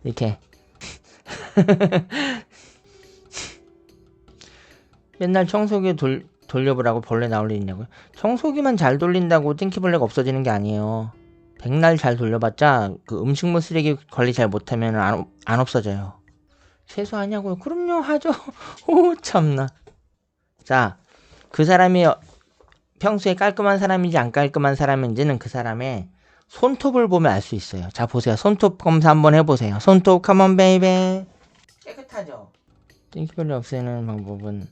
이렇게 맨날 청소기 돌려보라고 벌레 나올 일 있냐고요? 청소기만 잘 돌린다고 띵키벌레가 없어지는 게 아니에요. 백날 잘 돌려봤자 그 음식물 쓰레기 관리 잘 못하면 안 없어져요. 세수하냐고요? 그럼요, 하죠. 오, 참나. 자, 그 사람이 평소에 깔끔한 사람인지 안 깔끔한 사람인지는 그 사람의 손톱을 보면 알 수 있어요. 자, 보세요. 손톱 검사 한번 해보세요. 손톱, 컴온 베이베. 깨끗하죠? 띵키벌레 없애는 방법은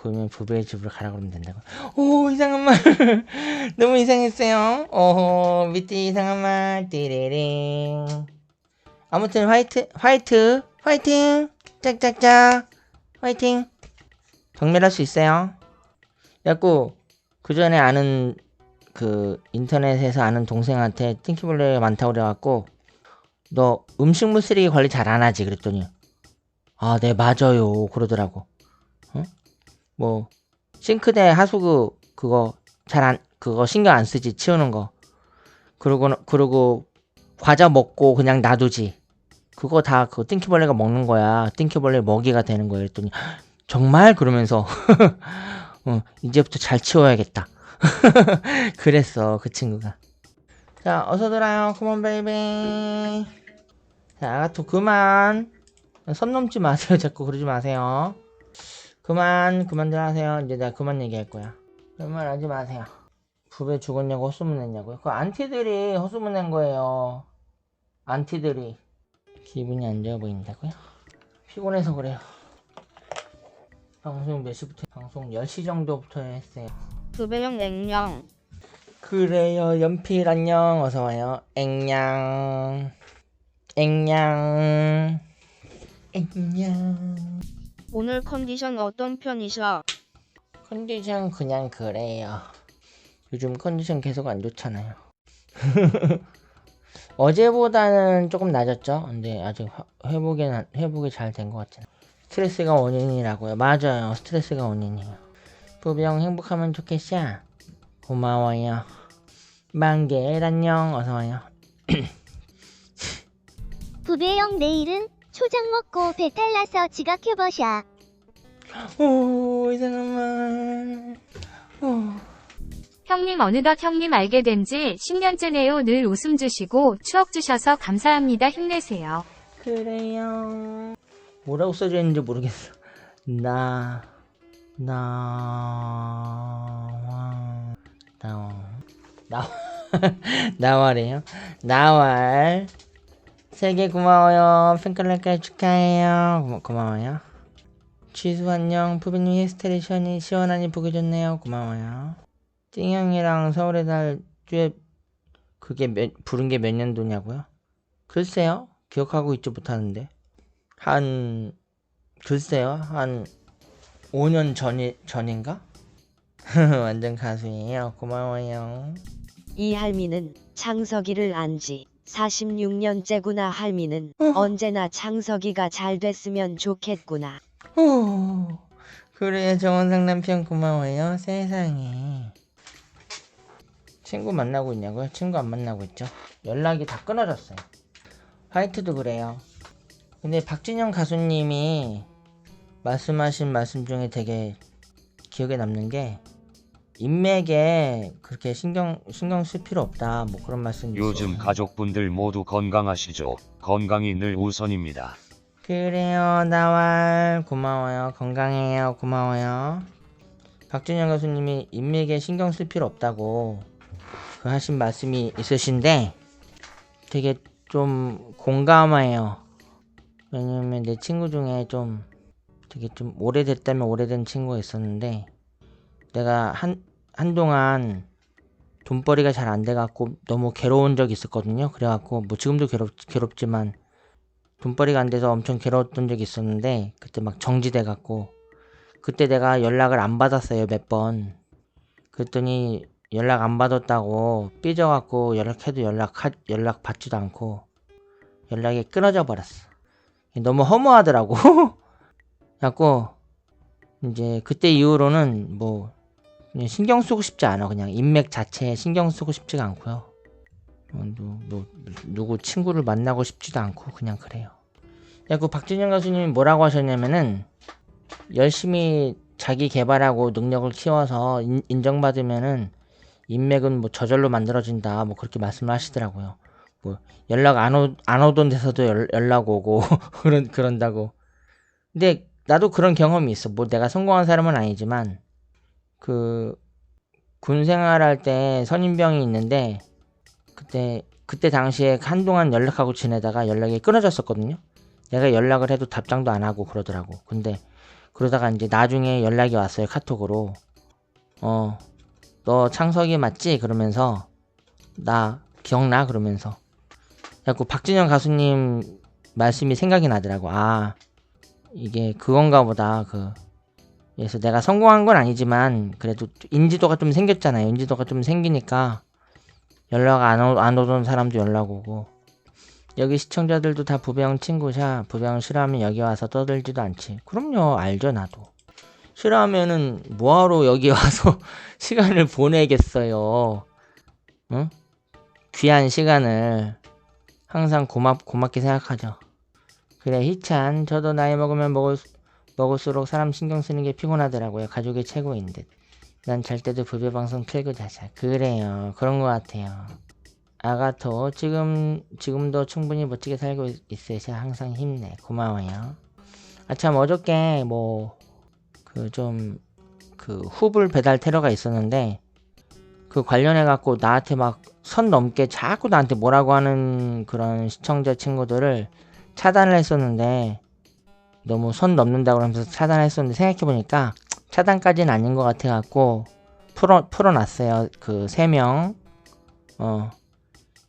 보면 부부의 집으로 가라 그러면 된다고. 오, 이상한 말. 너무 이상했어요. 오호, 밑에 이상한 말. 띠리링. 아무튼 화이팅. 짝짝짝. 화이팅. 경멸할 수 있어요. 그래갖고 그 전에 아는 그 인터넷에서 아는 동생한테 띵키벌레가 많다고 그래갖고, 너 음식물 쓰레기 관리 잘 안 하지? 그랬더니, 아, 네, 맞아요. 그러더라고. 뭐 싱크대 하수구 그거 그거 신경 안 쓰지, 치우는 거. 그러고 과자 먹고 그냥 놔두지. 그거 다 그 띵키벌레가 먹는 거야. 띵키벌레 먹이가 되는 거야. 그랬더니 정말? 그러면서 이제부터 잘 치워야겠다. 그랬어, 그 친구가. 자, 어서 들어요. 컴온 베이비. 자, 아가토 그만. 선 넘지 마세요. 자꾸 그러지 마세요. 그만들 하세요. 이제 내가 그만 얘기할 거야. 그만 하지 마세요. 부배 죽었냐고 헛소문 냈냐고요? 그 안티들이 헛소문 낸 거예요. 안티들이. 기분이 안 좋아 보인다고요? 피곤해서 그래요. 방송 몇 시부터? 방송 10시 정도부터 했어요. 부배형 냉냥. 그래요. 연필 안녕. 어서와요. 앵냥. 오늘 컨디션 어떤 편이셔? 컨디션 그냥 그래요. 요즘 컨디션 계속 안 좋잖아요. 어제보다는 조금 낮았죠. 근데 아직 회복이 잘 된 것 같잖아요. 스트레스가 원인이라고요. 맞아요. 스트레스가 원인이에요. 부병 행복하면 좋겠어. 고마워요. 만개 안녕. 어서와요. 부배형 내일은 초장 먹고 배탈 나서 지각해버샤. 오, 이상한 말. 형님 어느덧 형님 알게 된 지 10년째네요. 늘 웃음 주시고 추억 주셔서 감사합니다. 힘내세요. 그래요. 뭐라고 써져 있는지 모르겠어. 나와래요. 나왈. 3개 고마워요. 팬클럽까지 축하해요. 고마워요. 취수 안녕. 푸비님 헤스테레션이 시원하니 보기 좋네요. 고마워요. 띵형이랑 서울의 달 듀엣 그게 부른 게 몇 년도냐고요? 글쎄요. 기억하고 있지 못하는데. 글쎄요. 한 5년 전인가? 완전 가수예요. 고마워요. 이 할미는 창석이를 안지 46년째구나. 할미는 언제나 창석이가 잘 됐으면 좋겠구나. 그래, 정원상 남편 고마워요. 세상에. 친구 만나고 있냐고요? 친구 안 만나고 있죠. 연락이 다 끊어졌어요. 화이트도 그래요. 근데 박진영 가수님이 말씀하신 말씀 중에 되게 기억에 남는 게, 인맥에 그렇게 신경 쓸 필요 없다, 뭐 그런 말씀이 있어요. 요즘 가족분들 모두 건강하시죠? 건강이 늘 우선입니다. 그래요. 나왈 고마워요. 건강해요. 고마워요. 박준영 가수님이 인맥에 신경 쓸 필요 없다고 그 하신 말씀이 있으신데 되게 좀 공감해요. 왜냐면 내 친구 중에 되게 좀 오래됐다면 오래된 친구가 있었는데, 내가 한동안 돈벌이가 잘 안 돼갖고 너무 괴로운 적이 있었거든요. 그래갖고 뭐 지금도 괴롭지만 돈벌이가 안 돼서 엄청 괴로웠던 적이 있었는데 그때 막 정지돼 갖고 그때 내가 연락을 안 받았어요 몇 번. 그랬더니 연락 안 받았다고 삐져갖고 연락해도 연락 받지도 않고 연락이 끊어져 버렸어. 너무 허무하더라고. 그래갖고 이제 그때 이후로는 뭐 그냥 신경 쓰고 싶지 않아. 그냥 인맥 자체에 신경 쓰고 싶지가 않고요. 누구 친구를 만나고 싶지도 않고 그냥 그래요. 그 박진영 가수님이 뭐라고 하셨냐면은 열심히 자기 개발하고 능력을 키워서 인정받으면은 인맥은 뭐 저절로 만들어진다 뭐 그렇게 말씀을 하시더라고요. 뭐 연락 안 오던 데서도 연락 오고 그런다고. 근데 나도 그런 경험이 있어. 뭐 내가 성공한 사람은 아니지만 그 군 생활할 때 선임병이 있는데 그때 당시에 한동안 연락하고 지내다가 연락이 끊어졌었거든요. 내가 연락을 해도 답장도 안 하고 그러더라고. 근데 그러다가 이제 나중에 연락이 왔어요. 카톡으로. 너 창석이 맞지? 그러면서 나 기억나? 그러면서. 그래갖고 박진영 가수님 말씀이 생각이 나더라고. 아 이게 그건가 보다. 그래서 내가 성공한 건 아니지만 그래도 인지도가 좀 생겼잖아요. 인지도가 좀 생기니까 연락 안 오던 사람도 연락 오고. 여기 시청자들도 다 부배형 친구샤. 부배형 싫어하면 여기 와서 떠들지도 않지. 그럼요. 알죠 나도. 싫어하면은 뭐하러 여기 와서 시간을 보내겠어요. 응? 귀한 시간을 항상 고맙게 생각하죠. 그래 희찬 저도 나이 먹으면 먹을수록 사람 신경 쓰는 게 피곤하더라고요. 가족이 최고인 듯. 난 잘 때도 부배 방송 틀고 자자. 그래요. 그런 것 같아요. 아가토 지금도 충분히 멋지게 살고 있으셔. 항상 힘내. 고마워요. 아 참 어저께 뭐 후불 배달 테러가 있었는데 그 관련해 갖고 나한테 막 선 넘게 자꾸 나한테 뭐라고 하는 그런 시청자 친구들을 차단을 했었는데 너무 선 넘는다고 하면서 차단했었는데 생각해보니까 차단까지는 아닌 것 같아 갖고 풀어놨어요. 그 3명.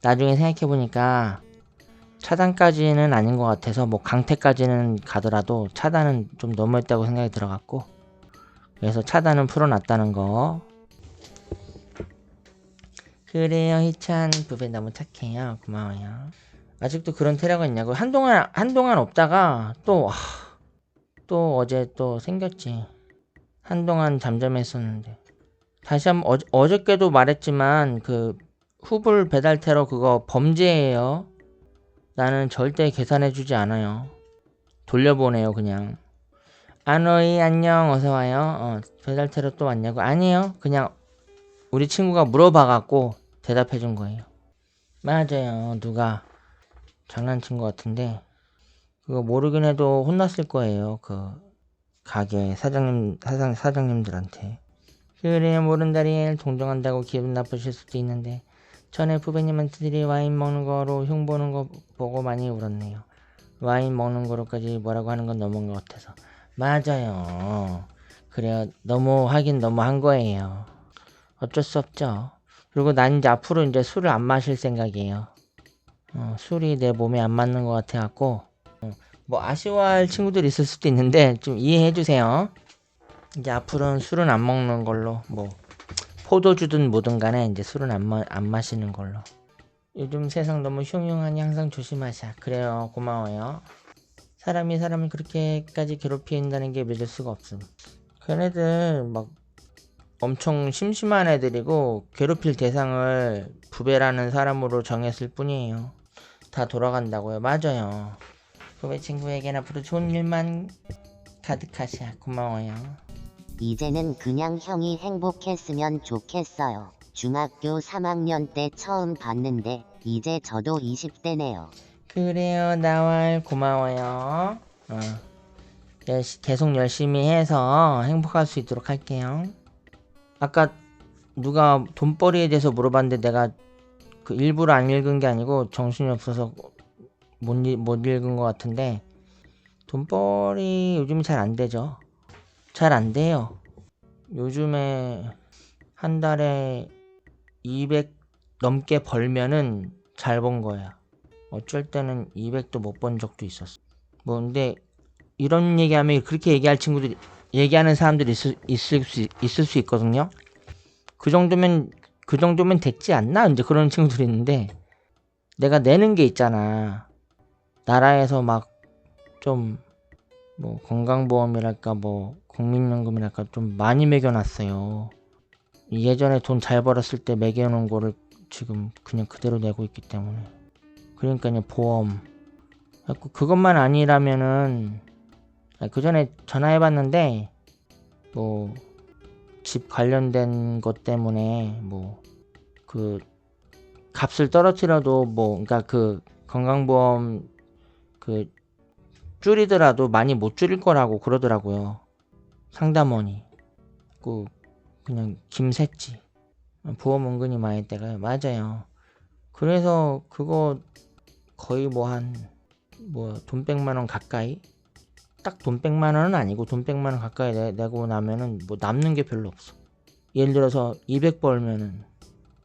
나중에 생각해보니까 차단까지는 아닌 것 같아서 뭐 강퇴까지는 가더라도 차단은 좀 너무했다고 생각이 들어갖고 그래서 차단은 풀어놨다는 거. 그래요 희찬 부배 너무 착해요. 고마워요. 아직도 그런 테러가 있냐고. 한동안 없다가 또 어제 또 생겼지. 한동안 잠잠했었는데 다시 한번 어저께도 말했지만 그 후불 배달 테러 그거 범죄예요. 나는 절대 계산해주지 않아요. 돌려보내요 그냥. 아노이 안녕 어서와요. 배달 테러 또 왔냐고. 아니에요. 그냥 우리 친구가 물어봐갖고 대답해준 거예요. 맞아요. 누가 장난친 것 같은데 그거 모르긴 해도 혼났을 거예요. 그 가게 사장님들한테. 그래요 모른다리엘. 동정한다고 기분 나쁘실 수도 있는데 전에 부배님한테 와인 먹는 거로 흉보는 거 보고 많이 울었네요. 와인 먹는 거로까지 뭐라고 하는 건 너무한 것 같아서. 맞아요. 그래요. 너무 한 거예요. 어쩔 수 없죠. 그리고 난 이제 앞으로 이제 술을 안 마실 생각이에요. 술이 내 몸에 안 맞는 것 같아갖고 뭐 아쉬워할 친구들이 있을 수도 있는데 좀 이해해주세요. 이제 앞으로는 술은 안 먹는 걸로 뭐 포도주든 뭐든 간에 이제 술은 안 마시는 걸로. 요즘 세상 너무 흉흉하니 항상 조심하자. 그래요. 고마워요. 사람이 사람을 그렇게까지 괴롭힌다는 게 믿을 수가 없음. 걔네들 막 엄청 심심한 애들이고 괴롭힐 대상을 부배라는 사람으로 정했을 뿐이에요. 다 돌아간다고요. 맞아요. 부배 친구에겐 앞으로 좋은 일만 가득하시야. 고마워요. 이제는 그냥 형이 행복했으면 좋겠어요. 중학교 3학년 때 처음 봤는데 이제 저도 20대네요. 그래요. 나왈 고마워요. 계속 열심히 해서 행복할 수 있도록 할게요. 아까 누가 돈벌이에 대해서 물어봤는데 내가 그 일부러 안 읽은 게 아니고 정신이 없어서 못 읽은 것 같은데 돈벌이 요즘 잘 안 되죠. 잘 안 돼요. 요즘에 한 달에 200 넘게 벌면은 잘 번 거야. 어쩔 때는 200도 못 본 적도 있었어. 뭐 근데 이런 얘기하면 그렇게 얘기할 친구들이 얘기하는 사람들이 있을 수 있거든요. 그 정도면 됐지 않나? 이제 그런 친구들이 있는데 내가 내는 게 있잖아. 나라에서 막 좀 뭐 건강보험이랄까 뭐 국민연금이랄까 좀 많이 매겨놨어요. 예전에 돈 잘 벌었을 때 매겨놓은 거를 지금 그냥 그대로 내고 있기 때문에. 그러니까 그냥 보험. 그것만 아니라면은 그 전에 전화해봤는데 뭐 집 관련된 것 때문에 뭐 그 값을 떨어뜨려도 뭐 그러니까 그 건강보험 그 줄이더라도 많이 못 줄일 거라고 그러더라고요. 상담원이. 그냥 김샜지. 보험 은근히 많이 떼가요. 맞아요. 그래서 그거 거의 돈 100만원 가까이? 딱 돈 100만원은 아니고 돈 100만원 가까이 내고 나면은 뭐 남는 게 별로 없어. 예를 들어서 200 벌면은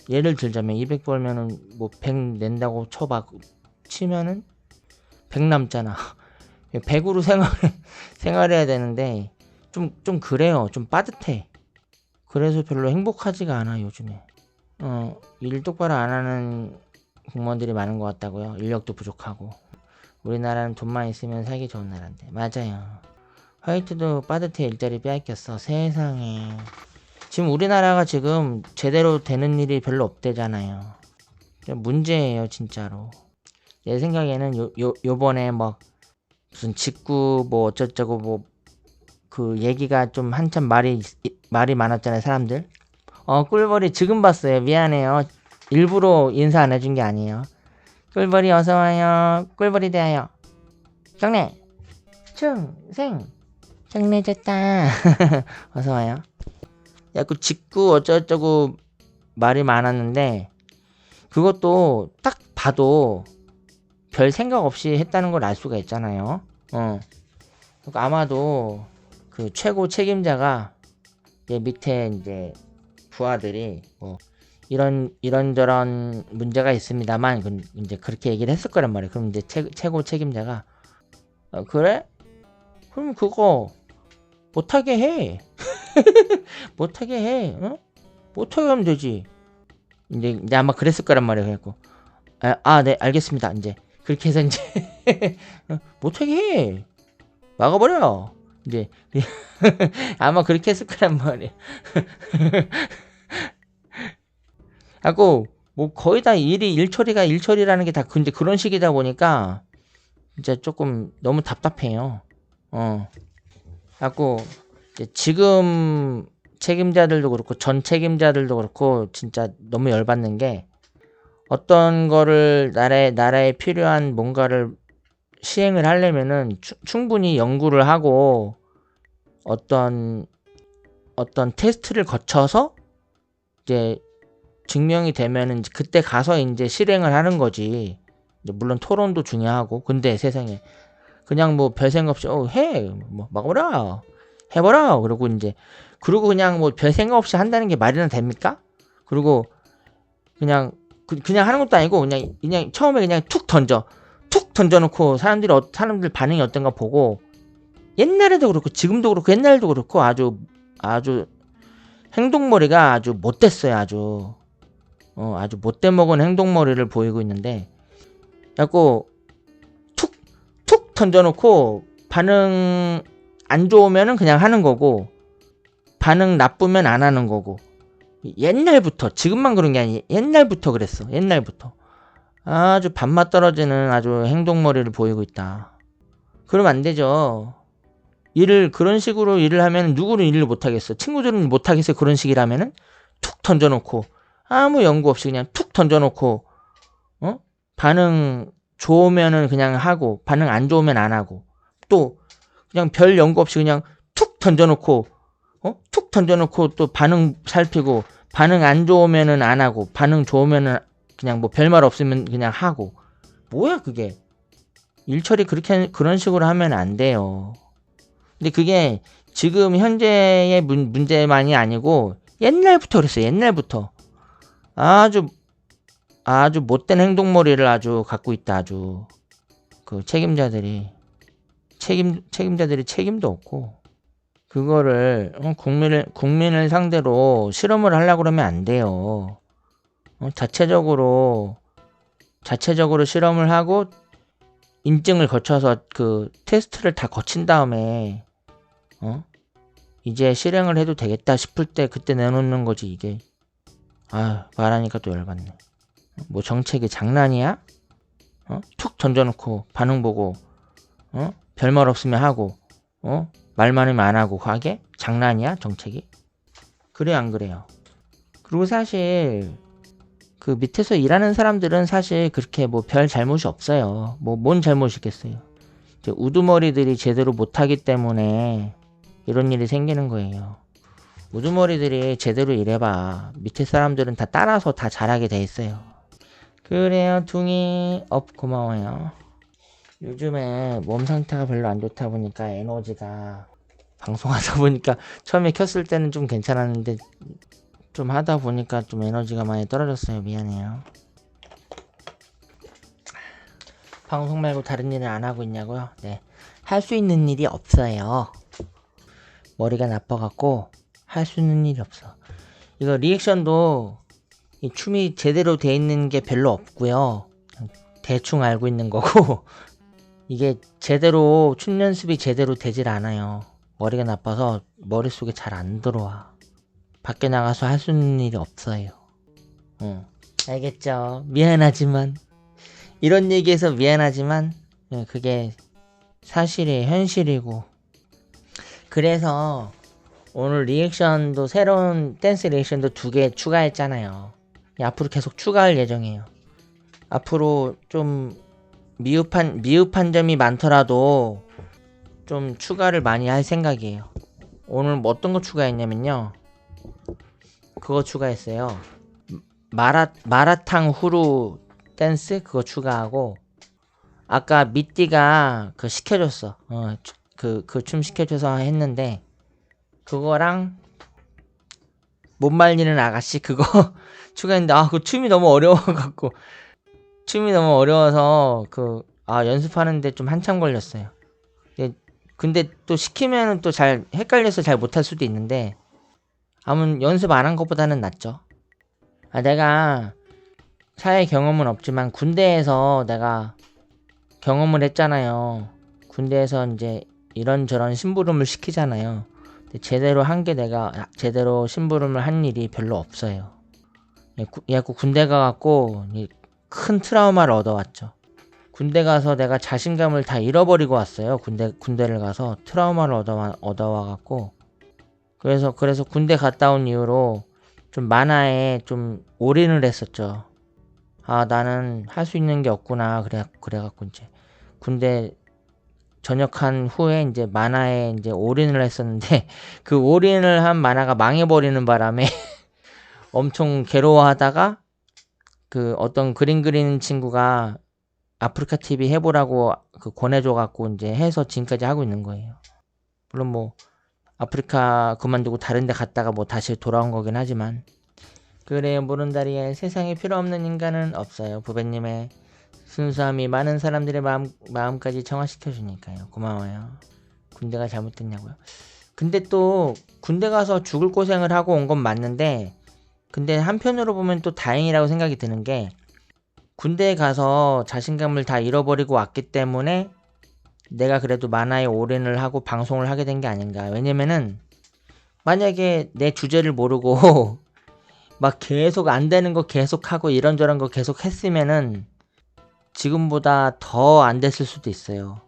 예를 들자면 200 벌면은 뭐 100 낸다고 치면은 100 남잖아. 100으로 생활해야 되는데 좀 그래요. 좀 빠듯해. 그래서 별로 행복하지가 않아 요즘에. 일 똑바로 안 하는 공무원들이 많은 것 같다고요. 인력도 부족하고. 우리나라는 돈만 있으면 살기 좋은 나라인데. 맞아요. 화이트도 빠듯해. 일자리 빼앗겼어. 세상에. 지금 우리나라가 지금 제대로 되는 일이 별로 없대잖아요. 문제예요 진짜로. 내 생각에는 요번에 막 무슨 직구 뭐 어쩌고 뭐 그 얘기가 좀 한참 말이 많았잖아요 사람들. 꿀벌이 지금 봤어요. 미안해요. 일부러 인사 안 해준 게 아니에요. 꿀벌이 어서와요. 꿀벌이 대하여 경례 충생 경례졌다. 어서와요. 그 직구 어쩌고 말이 많았는데 그것도 딱 봐도 별 생각 없이 했다는 걸 알 수가 있잖아요. 아마도 그 최고 책임자가 이제 밑에 이제 부하들이 뭐 이런저런 문제가 있습니다만 이제 그렇게 얘기를 했을 거란 말이에요. 그럼 이제 최고 책임자가 그래? 그럼 그거 못하게 해. 못하게 해. 어? 못하게 하면 되지. 이제 아마 그랬을 거란 말이에요. 그래갖고 네 알겠습니다. 이제 그렇게 해서 이제 못하게 해. 막아버려. 이제 아마 그렇게 했을 거란 말이에요. 하고 뭐 거의 다 일처리라는 게 다 근데 그런 식이다 보니까 진짜 조금 너무 답답해요. 하고 지금 책임자들도 그렇고 전 책임자들도 그렇고 진짜 너무 열받는 게 어떤 거를 나라에 필요한 뭔가를 시행을 하려면은 충분히 연구를 하고 어떤 테스트를 거쳐서 이제 증명이 되면은 그때 가서 이제 실행을 하는 거지. 물론 토론도 중요하고. 근데 세상에 그냥 뭐 별 생각 없이 해. 뭐 막아보라. 해보라. 그리고 그냥 뭐 별 생각 없이 한다는 게 말이나 됩니까? 그리고 그냥 하는 것도 아니고 그냥 처음에 그냥 툭 던져놓고 사람들 반응이 어떤가 보고 옛날에도 그렇고 지금도 그렇고 옛날에도 그렇고 아주 행동머리가 아주 못됐어요. 아주 못돼 먹은 행동머리를 보이고 있는데 자꾸 툭 던져놓고 반응 안 좋으면은 그냥 하는 거고 반응 나쁘면 안 하는 거고 옛날부터 지금만 그런 게 아니에요. 옛날부터 그랬어. 옛날부터 아주 밥맛 떨어지는 아주 행동머리를 보이고 있다. 그러면 안 되죠. 그런 식으로 일을 하면 누구는 일을 못하겠어. 친구들은 못하겠어요. 그런 식이라면은 툭 던져놓고 아무 연구 없이 그냥 툭 던져놓고 반응 좋으면은 그냥 하고 반응 안 좋으면 안 하고 또 그냥 별 연구 없이 그냥 툭 던져놓고 또 반응 살피고 반응 안 좋으면은 안 하고 반응 좋으면은 그냥 뭐 별말 없으면 그냥 하고 뭐야 그게. 일처리 그런 식으로 하면 안 돼요. 근데 그게 지금 현재의 문제만이 아니고 옛날부터 그랬어요. 옛날부터 아주 아주 못된 행동머리를 아주 갖고 있다. 아주 그 책임자들이 책임도 없고 그거를 국민을 상대로 실험을 하려고 그러면 안 돼요. 자체적으로 실험을 하고 인증을 거쳐서 그 테스트를 다 거친 다음에 이제 실행을 해도 되겠다 싶을 때 그때 내놓는 거지. 이게 말하니까 또 열받네. 뭐 정책이 장난이야? 툭 던져놓고 반응 보고 별말 없으면 하고 말 많으면 안 하고 하게? 장난이야 정책이? 그래 안 그래요? 그리고 사실 그 밑에서 일하는 사람들은 사실 그렇게 뭐 별 잘못이 없어요. 뭐 뭔 잘못이 있겠어요. 이제 우두머리들이 제대로 못하기 때문에 이런 일이 생기는 거예요. 우두머리들이 제대로 일해봐 밑에 사람들은 다 따라서 다 잘하게 돼 있어요. 그래요 둥이 업 고마워요. 요즘에 몸 상태가 별로 안 좋다 보니까 에너지가 방송하다 보니까 처음에 켰을 때는 좀 괜찮았는데 좀 하다 보니까 좀 에너지가 많이 떨어졌어요. 미안해요. 방송 말고 다른 일을 안 하고 있냐고요? 네. 할 수 있는 일이 없어요. 머리가 나빠갖고 할 수 있는 일이 없어. 이거 리액션도 이 춤이 제대로 돼 있는 게 별로 없고요. 대충 알고 있는 거고 이게 제대로 춤 연습이 제대로 되질 않아요. 머리가 나빠서 머릿속에 잘 안 들어와. 밖에 나가서 할 수 있는 일이 없어요. 알겠죠? 미안하지만 이런 얘기해서 미안하지만 그게 사실이 현실이고 그래서 오늘 리액션도 새로운 댄스 리액션도 2개 추가했잖아요. 앞으로 계속 추가할 예정이에요. 앞으로 좀 미흡한 점이 많더라도 좀 추가를 많이 할 생각이에요. 오늘 뭐 어떤 거 추가했냐면요. 그거 추가했어요. 마라탕 후루 댄스 그거 추가하고 아까 미띠가 그 시켜줬어. 그 춤 시켜줘서 했는데 그거랑 못 말리는 아가씨 그거 추가했는데 그 춤이 너무 어려워갖고 연습하는데 좀 한참 걸렸어요. 근데 또 시키면 또 잘 헷갈려서 잘 못할 수도 있는데 아무 연습 안 한 것보다는 낫죠. 내가 사회 경험은 없지만 군대에서 내가 경험을 했잖아요. 군대에서 이제 이런저런 심부름을 시키잖아요. 근데 제대로 한 게 내가 제대로 심부름을 한 일이 별로 없어요. 그래갖고 군대 가갖고 큰 트라우마를 얻어왔죠. 군대 가서 내가 자신감을 다 잃어버리고 왔어요. 군대를 가서 트라우마를 얻어와갖고 그래서 군대 갔다 온 이후로 좀 만화에 좀 올인을 했었죠. 나는 할 수 있는 게 없구나. 그래갖고 이제 군대 전역한 후에 이제 만화에 이제 올인을 했었는데 그 올인을 한 만화가 망해버리는 바람에 엄청 괴로워하다가 그 어떤 그림 그리는 친구가 아프리카 TV 해보라고 권해줘갖고 이제 해서 지금까지 하고 있는 거예요. 물론 뭐 아프리카 그만두고 다른 데 갔다가 뭐 다시 돌아온 거긴 하지만 그래요. 모른다리에 세상에 필요 없는 인간은 없어요. 부배님의 순수함이 많은 사람들의 마음까지 정화시켜주니까요. 고마워요. 군대가 잘못됐냐고요? 근데 또 군대 가서 죽을 고생을 하고 온 건 맞는데 근데 한편으로 보면 또 다행이라고 생각이 드는 게 군대에 가서 자신감을 다 잃어버리고 왔기 때문에 내가 그래도 만화에 올인을 하고 방송을 하게 된 게 아닌가. 왜냐면은 만약에 내 주제를 모르고 막 계속 안 되는 거 계속 하고 이런저런 거 계속 했으면은 지금보다 더 안 됐을 수도 있어요.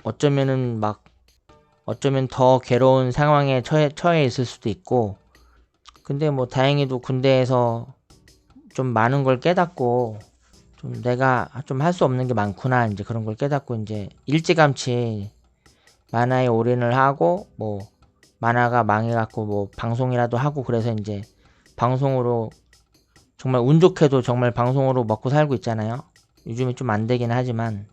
어쩌면 더 괴로운 상황에 처해 있을 수도 있고 근데 뭐 다행히도 군대에서 좀 많은 걸 깨닫고 좀 내가 좀 할 수 없는 게 많구나 이제 그런 걸 깨닫고 이제 일찌감치 만화에 올인을 하고 뭐 만화가 망해갖고 뭐 방송이라도 하고 그래서 이제 방송으로 정말 운 좋게도 정말 방송으로 먹고 살고 있잖아요. 요즘에 좀 안 되긴 하지만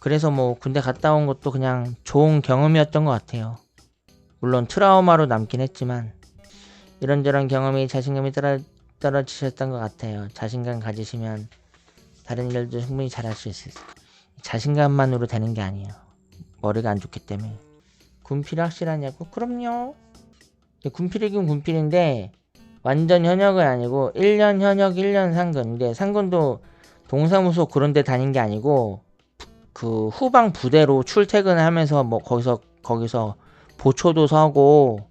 그래서 뭐 군대 갔다 온 것도 그냥 좋은 경험이었던 것 같아요. 물론 트라우마로 남긴 했지만 이런저런 경험이 자신감이 떨어지셨던 것 같아요. 자신감 가지시면 다른 일도 충분히 잘할 수 있어요. 자신감만으로 되는 게 아니에요. 머리가 안 좋기 때문에. 군필이 확실하냐고? 그럼요. 군필이긴 군필인데 완전 현역은 아니고 1년 현역 1년 상근. 근데 상근도 동사무소 그런 데 다닌 게 아니고 그 후방 부대로 출퇴근을 하면서 뭐 거기서 보초도 서고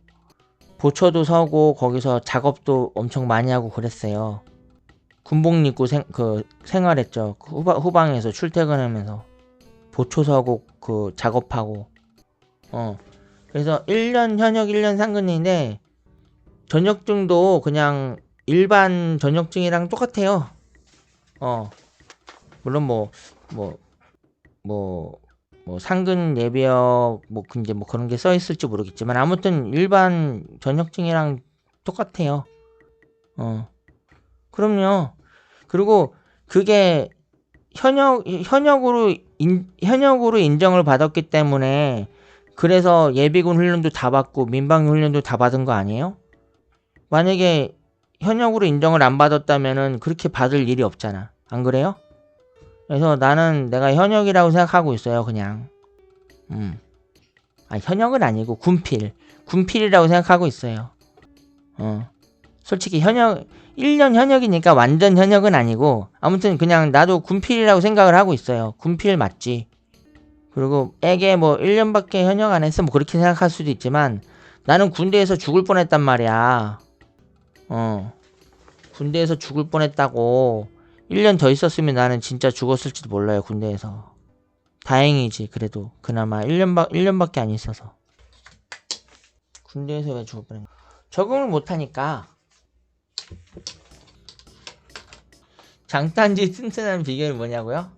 거기서 작업도 엄청 많이 하고 그랬어요. 군복 입고 생활했죠. 그 후방에서 출퇴근하면서 보초 서고 그 작업하고. 그래서 1년 현역 1년 상근인데 전역증도 그냥 일반 전역증이랑 똑같아요. 물론 상근 예비역 이제 그런 게 써 있을지 모르겠지만 아무튼 일반 전역증이랑 똑같아요. 그럼요. 그리고 그게 현역으로 인정을 받았기 때문에 그래서 예비군 훈련도 다 받고 민방위 훈련도 다 받은 거 아니에요? 만약에 현역으로 인정을 안 받았다면은 그렇게 받을 일이 없잖아. 안 그래요? 그래서 나는 내가 현역이라고 생각하고 있어요, 그냥. 현역은 아니고 군필이라고 생각하고 있어요. 솔직히 1년 현역이니까 완전 현역은 아니고 아무튼 그냥 나도 군필이라고 생각을 하고 있어요. 군필 맞지. 그리고 애게 1년밖에 현역 안 했어 그렇게 생각할 수도 있지만 나는 군대에서 죽을 뻔했단 말이야. 군대에서 죽을 뻔했다고. 1년 더 있었으면 나는 진짜 죽었을지도 몰라요, 군대에서. 다행이지, 그래도. 그나마 1년밖에 안 있어서. 군대에서 왜 죽을 뻔했냐. 적응을 못하니까. 장단지 튼튼한 비결이 뭐냐고요?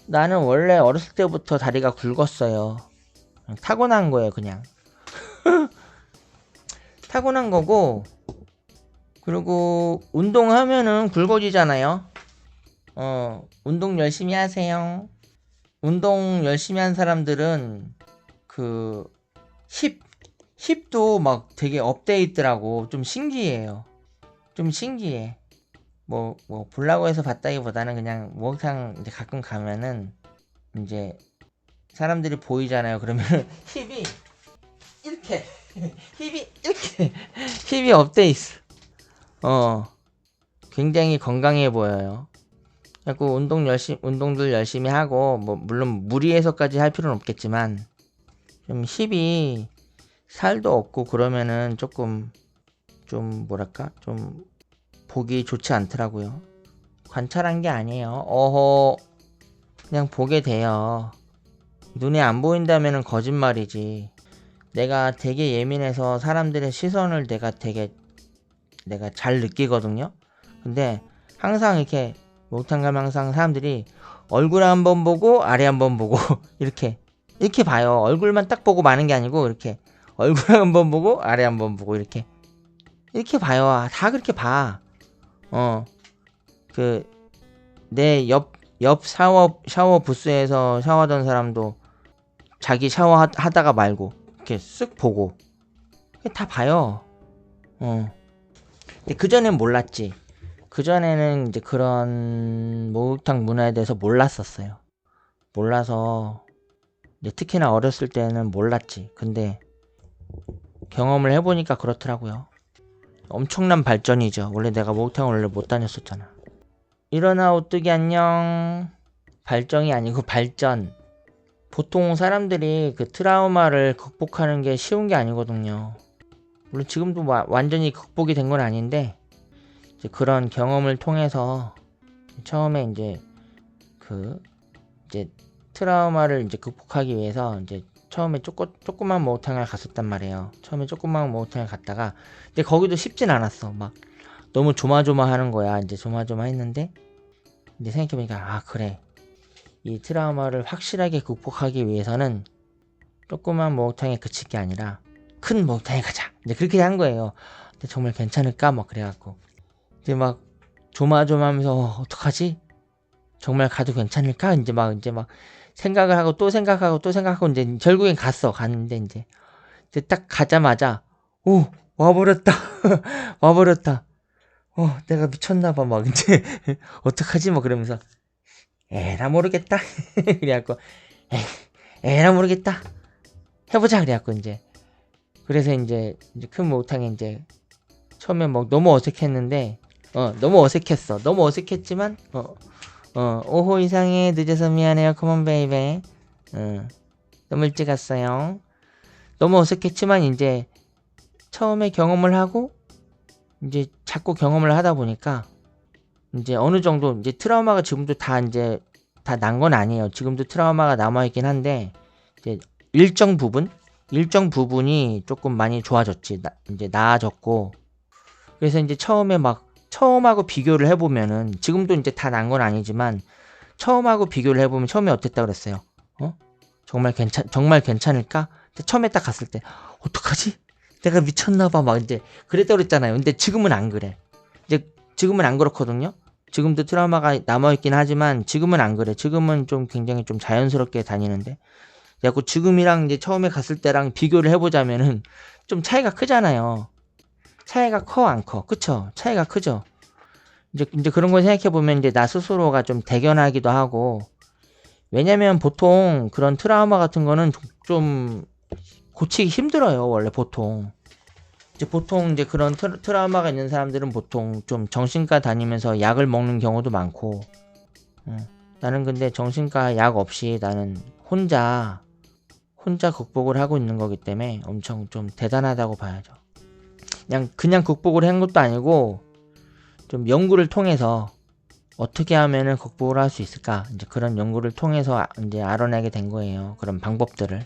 나는 원래 어렸을 때부터 다리가 굵었어요. 타고난 거예요, 그냥. 타고난 거고, 그리고 운동하면은 굵어지잖아요. 운동 열심히 하세요. 운동 열심히 한 사람들은 힙도 막 되게 업데이트라고 좀 신기해요. 좀 신기해. 보려고 해서 봤다기보다는 그냥 목욕탕 이제 가끔 가면은 이제 사람들이 보이잖아요. 그러면 힙이 이렇게 힙이 업데이트. 굉장히 건강해 보여요. 자꾸 운동들 열심히 하고 물론 무리해서까지 할 필요는 없겠지만 좀 힙이 살도 없고 그러면은 좀 뭐랄까 좀 보기 좋지 않더라고요. 관찰한 게 아니에요. 그냥 보게 돼요. 눈에 안 보인다면은 거짓말이지. 내가 되게 예민해서 사람들의 시선을 내가 잘 느끼거든요. 근데 항상 이렇게 목욕탕 가면 항상 사람들이 얼굴 한번 보고 아래 한번 보고 이렇게 봐요. 얼굴만 딱 보고 마는 게 아니고 이렇게 얼굴 한번 보고 아래 한번 보고 이렇게 봐요. 다 그렇게 봐. 내 옆 샤워 부스에서 샤워하던 사람도 자기 샤워하다가 말고 이렇게 쓱 보고 다 봐요. 근데 그전엔 몰랐지. 그전에는 이제 그런 목욕탕 문화에 대해서 몰랐었어요. 몰라서 이제 특히나 어렸을 때는 몰랐지. 근데 경험을 해보니까 그렇더라고요. 엄청난 발전이죠. 원래 내가 목욕탕을 원래 못 다녔었잖아. 일어나 오뚜기 안녕. 발전이 아니고 발전. 보통 사람들이 그 트라우마를 극복하는 게 쉬운 게 아니거든요. 물론 지금도 완전히 극복이 된 건 아닌데 이제 그런 경험을 통해서 처음에 이제 트라우마를 이제 극복하기 위해서 이제 처음에 조그만 목욕탕을 갔었단 말이에요. 처음에 조그만 목욕탕을 갔다가 근데 거기도 쉽진 않았어. 막 너무 조마조마하는 거야. 이제 조마조마했는데 이제 생각해보니까 그래. 이 트라우마를 확실하게 극복하기 위해서는 조그만 목욕탕에 그칠 게 아니라 큰 목욕탕에 가자. 이제 그렇게 한 거예요. 근데 정말 괜찮을까? 그래갖고 이제 막 조마조마하면서 어떡하지? 정말 가도 괜찮을까? 이제 막 생각을 하고 또 생각하고 이제 결국엔 갔는데 이제 딱 가자마자 와버렸다. 내가 미쳤나봐 막 이제 어떡하지 뭐 그러면서 에라 모르겠다 그래갖고 에라 모르겠다 해보자 그래갖고 이제 그래서 이제 큰 목욕탕에 이제 처음에 뭐 너무 어색했는데 너무 어색했어. 너무 어색했지만 오호 이상해 늦어서 미안해요. 컴온 베이베. 너무 일찍 왔어요. 너무 어색했지만 이제 처음에 경험을 하고 이제 자꾸 경험을 하다 보니까 이제 어느 정도 이제 트라우마가 지금도 다 이제 다 난 건 아니에요. 지금도 트라우마가 남아있긴 한데 이제 일정 부분이 조금 많이 좋아졌지. 이제 나아졌고 그래서 이제 처음하고 비교를 해보면은 지금도 이제 다 난 건 아니지만 처음하고 비교를 해보면 처음에 어땠다 그랬어요. 정말 괜찮을까? 근데 처음에 딱 갔을 때 어떡하지? 내가 미쳤나봐 막 이제 그랬다 그랬잖아요. 근데 지금은 안 그래. 이제 지금은 안 그렇거든요. 지금도 트라우마가 남아있긴 하지만 지금은 안 그래. 지금은 좀 굉장히 좀 자연스럽게 다니는데 그래갖고 지금이랑 이제 처음에 갔을 때랑 비교를 해보자면은 좀 차이가 크잖아요. 차이가 커 안 커? 그쵸? 차이가 크죠? 이제 그런 걸 생각해보면 이제 나 스스로가 좀 대견하기도 하고 왜냐면 보통 그런 트라우마 같은 거는 좀 고치기 힘들어요. 원래 보통 이제 그런 트라우마가 있는 사람들은 보통 좀 정신과 다니면서 약을 먹는 경우도 많고 나는 근데 정신과 약 없이 나는 혼자 극복을 하고 있는 거기 때문에 엄청 좀 대단하다고 봐야죠. 그냥 극복을 한 것도 아니고 좀 연구를 통해서 어떻게 하면은 극복을 할 수 있을까 이제 그런 연구를 통해서 이제 알아내게 된 거예요. 그런 방법들을.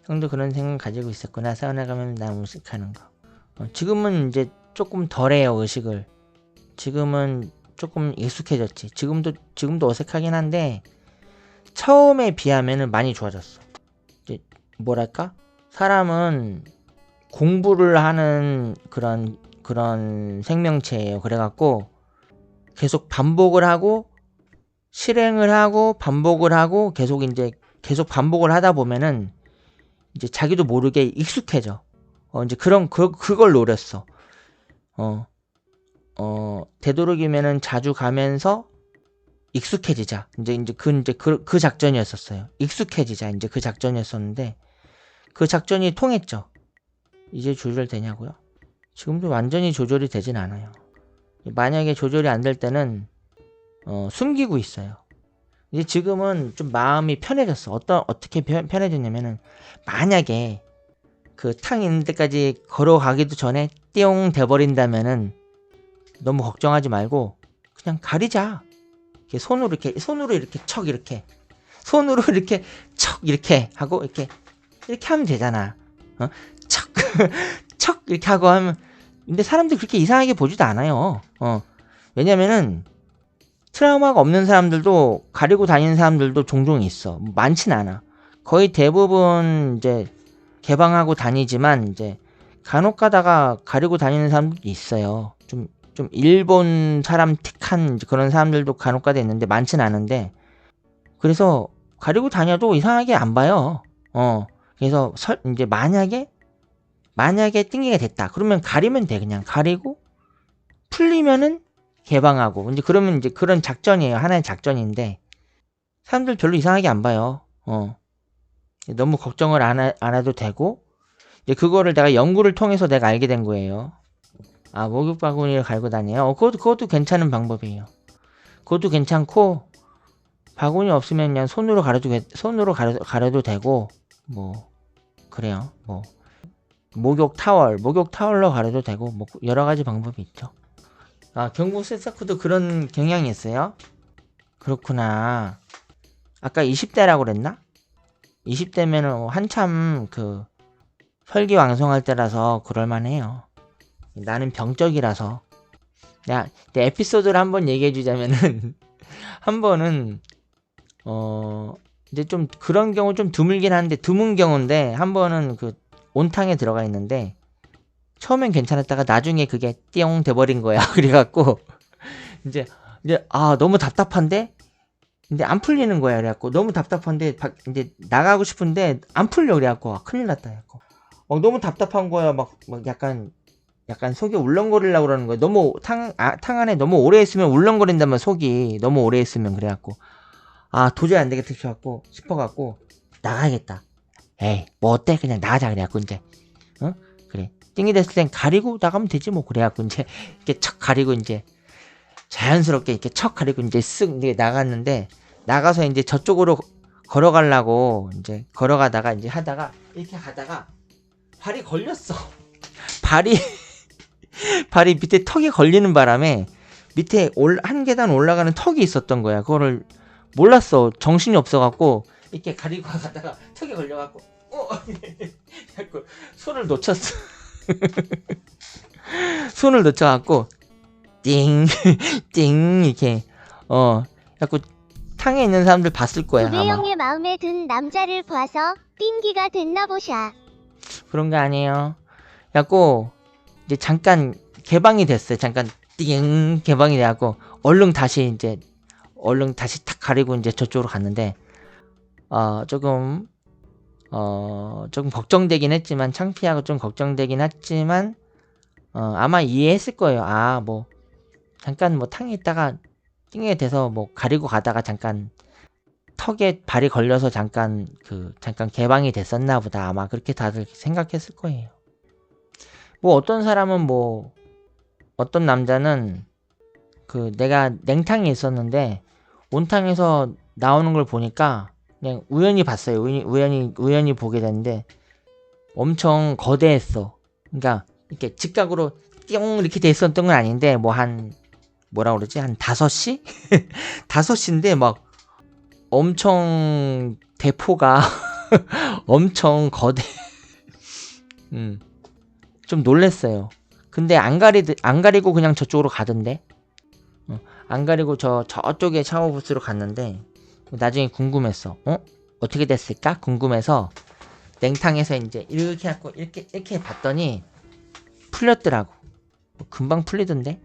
형도 그런 생각 가지고 있었구나. 사우나 가면 나 음식하는 거. 지금은 이제 조금 덜해요. 의식을. 지금은 조금 익숙해졌지. 지금도 어색하긴 한데 처음에 비하면은 많이 좋아졌어. 이제 뭐랄까? 사람은 공부를 하는 그런 생명체예요. 그래갖고 계속 반복을 하고 실행을 하고 반복을 하고 계속 반복을 하다 보면은 이제 자기도 모르게 익숙해져. 이제 그걸 노렸어. 되도록이면은 자주 가면서 익숙해지자. 이제 그 작전이었었어요. 익숙해지자. 이제 그 작전이었었는데 그 작전이 통했죠. 이제 조절되냐고요? 지금도 완전히 조절이 되진 않아요. 만약에 조절이 안 될 때는 숨기고 있어요. 이제 지금은 좀 마음이 편해졌어. 어떻게 편해졌냐면은 만약에 그 탕 있는 데까지 걸어가기도 전에 띠용 돼버린다면은 너무 걱정하지 말고 그냥 가리자. 이렇게 손으로 이렇게 척 이렇게 손으로 이렇게 척 이렇게 하고 이렇게 하면 되잖아. 척 척 이렇게 하고 하면 근데 사람들이 그렇게 이상하게 보지도 않아요. 왜냐면은 트라우마가 없는 사람들도 가리고 다니는 사람들도 종종 있어. 많진 않아. 거의 대부분 이제 개방하고 다니지만 이제 간혹 가다가 가리고 다니는 사람들도 있어요. 좀 일본 사람 틱한 그런 사람들도 간혹 가다 있는데 많진 않은데 그래서 가리고 다녀도 이상하게 안 봐요. 그래서 이제 만약에 띵기가 됐다. 그러면 가리면 돼. 그냥 가리고 풀리면은 개방하고 이제 그러면 이제 그런 작전이에요. 하나의 작전인데 사람들 별로 이상하게 안 봐요. 너무 걱정을 안 해도 되고 이제 그거를 내가 연구를 통해서 내가 알게 된 거예요. 목욕 바구니를 갈고 다녀요. 그것도 괜찮은 방법이에요. 그것도 괜찮고 바구니 없으면 그냥 손으로 가려도 되고 뭐 그래요. 뭐 목욕 타월로 가려도 되고 뭐 여러 가지 방법이 있죠. 경북 세사쿠도 그런 경향이 있어요? 그렇구나. 아까 20대라고 그랬나? 20대면은 한참 그 혈기왕성할 때라서 그럴만해요. 나는 병적이라서. 내 에피소드를 한번 얘기해주자면은 한 번은 이제 좀 그런 경우 좀 드물긴 한데 드문 경우인데 한 번은 그 온탕에 들어가 있는데 처음엔 괜찮았다가 나중에 그게 띠용 돼버린 거야. 그래갖고 이제 너무 답답한데 근데 안 풀리는 거야. 그래갖고 너무 답답한데 이제 나가고 싶은데 안 풀려. 그래갖고 큰일 났다. 해갖고 너무 답답한 거야. 막 약간 약간 속이 울렁거리려고 그러는 거예요. 너무 탕 안에 너무 오래 있으면 울렁거린다면 속이 너무 오래 있으면 그래갖고 아 도저히 안 되겠다 싶어갖고 나가야겠다. 에이 뭐 어때 그냥 나가자 그래갖고 이제 그래 띵이 됐을 땐 가리고 나가면 되지 뭐 그래갖고 이제 이렇게 척 가리고 이제 자연스럽게 이렇게 척 가리고 이제 쓱 이제 나갔는데 나가서 이제 저쪽으로 걸어가려고 이제 걸어가다가 이제 하다가 이렇게 가다가 발이 걸렸어. 발이 밑에 턱이 걸리는 바람에 밑에 한 계단 올라가는 턱이 있었던 거야. 그거를 몰랐어. 정신이 없어갖고 이렇게 가리고 가다가 턱에 걸려갖고 자꾸 손을 놓쳤어. 손을 놓쳐갖고 띵 이렇게 자꾸 탕에 있는 사람들 봤을 거야 아마. 구배영의 마음에 든 남자를 봐서 띵기가 됐나 보샤. 그런 거 아니에요. 자꾸 이제 잠깐 개방이 됐어요. 잠깐 띵 개방이 돼갖고 얼른 다시 탁 가리고 이제 저쪽으로 갔는데 조금 걱정되긴 했지만 창피하고 좀 걱정되긴 했지만 아마 이해했을 거예요. 아 뭐 잠깐 뭐 탕에 있다가 띵에 돼서 뭐 가리고 가다가 잠깐 턱에 발이 걸려서 잠깐 개방이 됐었나 보다. 아마 그렇게 다들 생각했을 거예요. 뭐 어떤 사람은 뭐 어떤 남자는 내가 냉탕에 있었는데 온탕에서 나오는 걸 보니까 그냥 우연히 봤어요. 우연히 보게 됐는데 엄청 거대했어. 그러니까 이렇게 직각으로 띵 이렇게 돼 있었던 건 아닌데 뭐 한 뭐라 그러지? 한 5시? 5시인데 막 엄청 대포가 엄청 거대. 좀 놀랬어요. 근데 안 가리고 그냥 저쪽으로 가던데. 안 가리고 저쪽에 샤워 부스로 갔는데 나중에 궁금했어. 어떻게 됐을까? 궁금해서 냉탕에서 이제 이렇게 하고 이렇게 봤더니 풀렸더라고. 금방 풀리던데.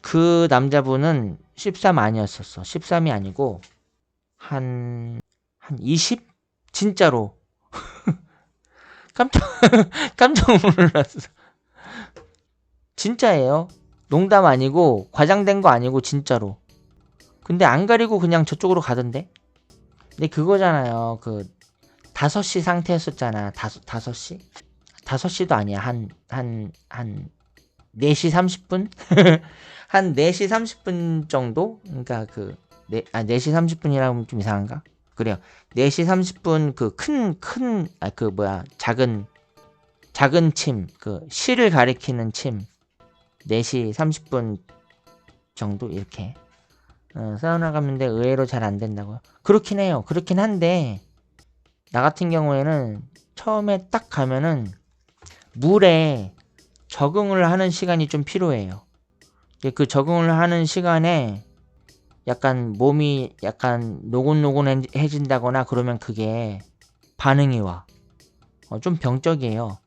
그 남자분은 13 아니었었어. 13이 아니고 한 20? 진짜로. 깜짝 놀랐어. 진짜예요. 농담 아니고 과장된 거 아니고 진짜로. 근데 안 가리고 그냥 저쪽으로 가던데. 근데 그거잖아요. 5시 상태였었잖아. 5시? 5시도 아니야. 한 4시 30분? 한 4시 30분 정도? 그러니까 4시 30분이라고 하면 좀 이상한가? 그래요. 4시 30분 작은 침, 시를 가리키는 침. 4시 30분 정도 이렇게. 사우나 갔는데 의외로 잘 안 된다고요. 그렇긴 해요. 그렇긴 한데 나 같은 경우에는 처음에 딱 가면은 물에 적응을 하는 시간이 좀 필요해요. 그 적응을 하는 시간에 약간 몸이 약간 노곤노곤해진다거나 그러면 그게 반응이 와. 좀 병적이에요.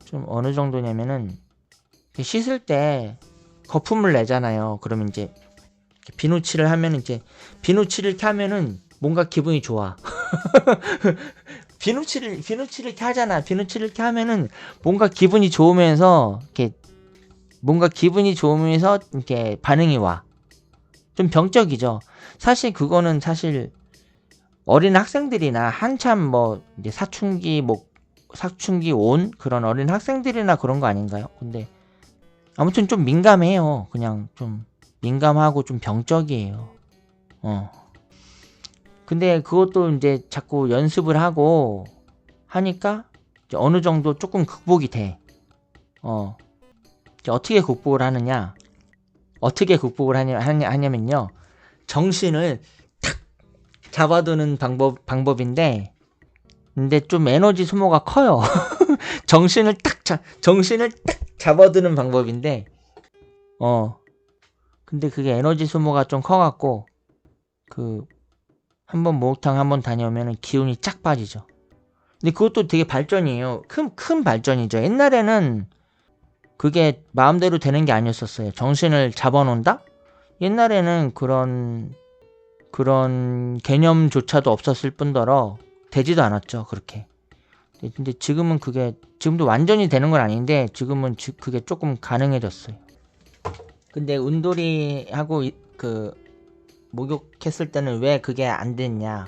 좀 어느 정도냐면은 씻을 때 거품을 내잖아요. 그러면 이제 비누칠을 하면 비누칠을 이렇게 하면은 뭔가 기분이 좋아. 비누칠을 이렇게 하잖아. 비누칠을 이렇게 하면은 뭔가 기분이 좋으면서 이렇게 반응이 와. 좀 병적이죠. 사실 그거는 어린 학생들이나 한참 뭐 이제 사춘기 온 그런 어린 학생들이나 그런 거 아닌가요? 근데 아무튼 좀 민감해요. 그냥 좀 민감하고 좀 병적이에요. 근데 그것도 이제 자꾸 연습을 하고 하니까 이제 어느 정도 조금 극복이 돼. 어떻게 극복을 하느냐? 어떻게 극복을 하냐면요. 정신을 탁 잡아두는 방법인데, 근데 좀 에너지 소모가 커요. 정신을 딱 잡아두는 방법인데, 근데 그게 에너지 소모가 좀 커갖고, 한번 목욕탕 한번 다녀오면 기운이 쫙 빠지죠. 근데 그것도 되게 발전이에요. 큰 발전이죠. 옛날에는 그게 마음대로 되는 게 아니었었어요. 정신을 잡아놓는다? 옛날에는 그런 개념조차도 없었을 뿐더러 되지도 않았죠. 그렇게. 근데 지금은 그게 지금도 완전히 되는 건 아닌데 지금은 그게 조금 가능해졌어요. 근데 운돌이하고 그 목욕했을 때는 왜 그게 안 됐냐?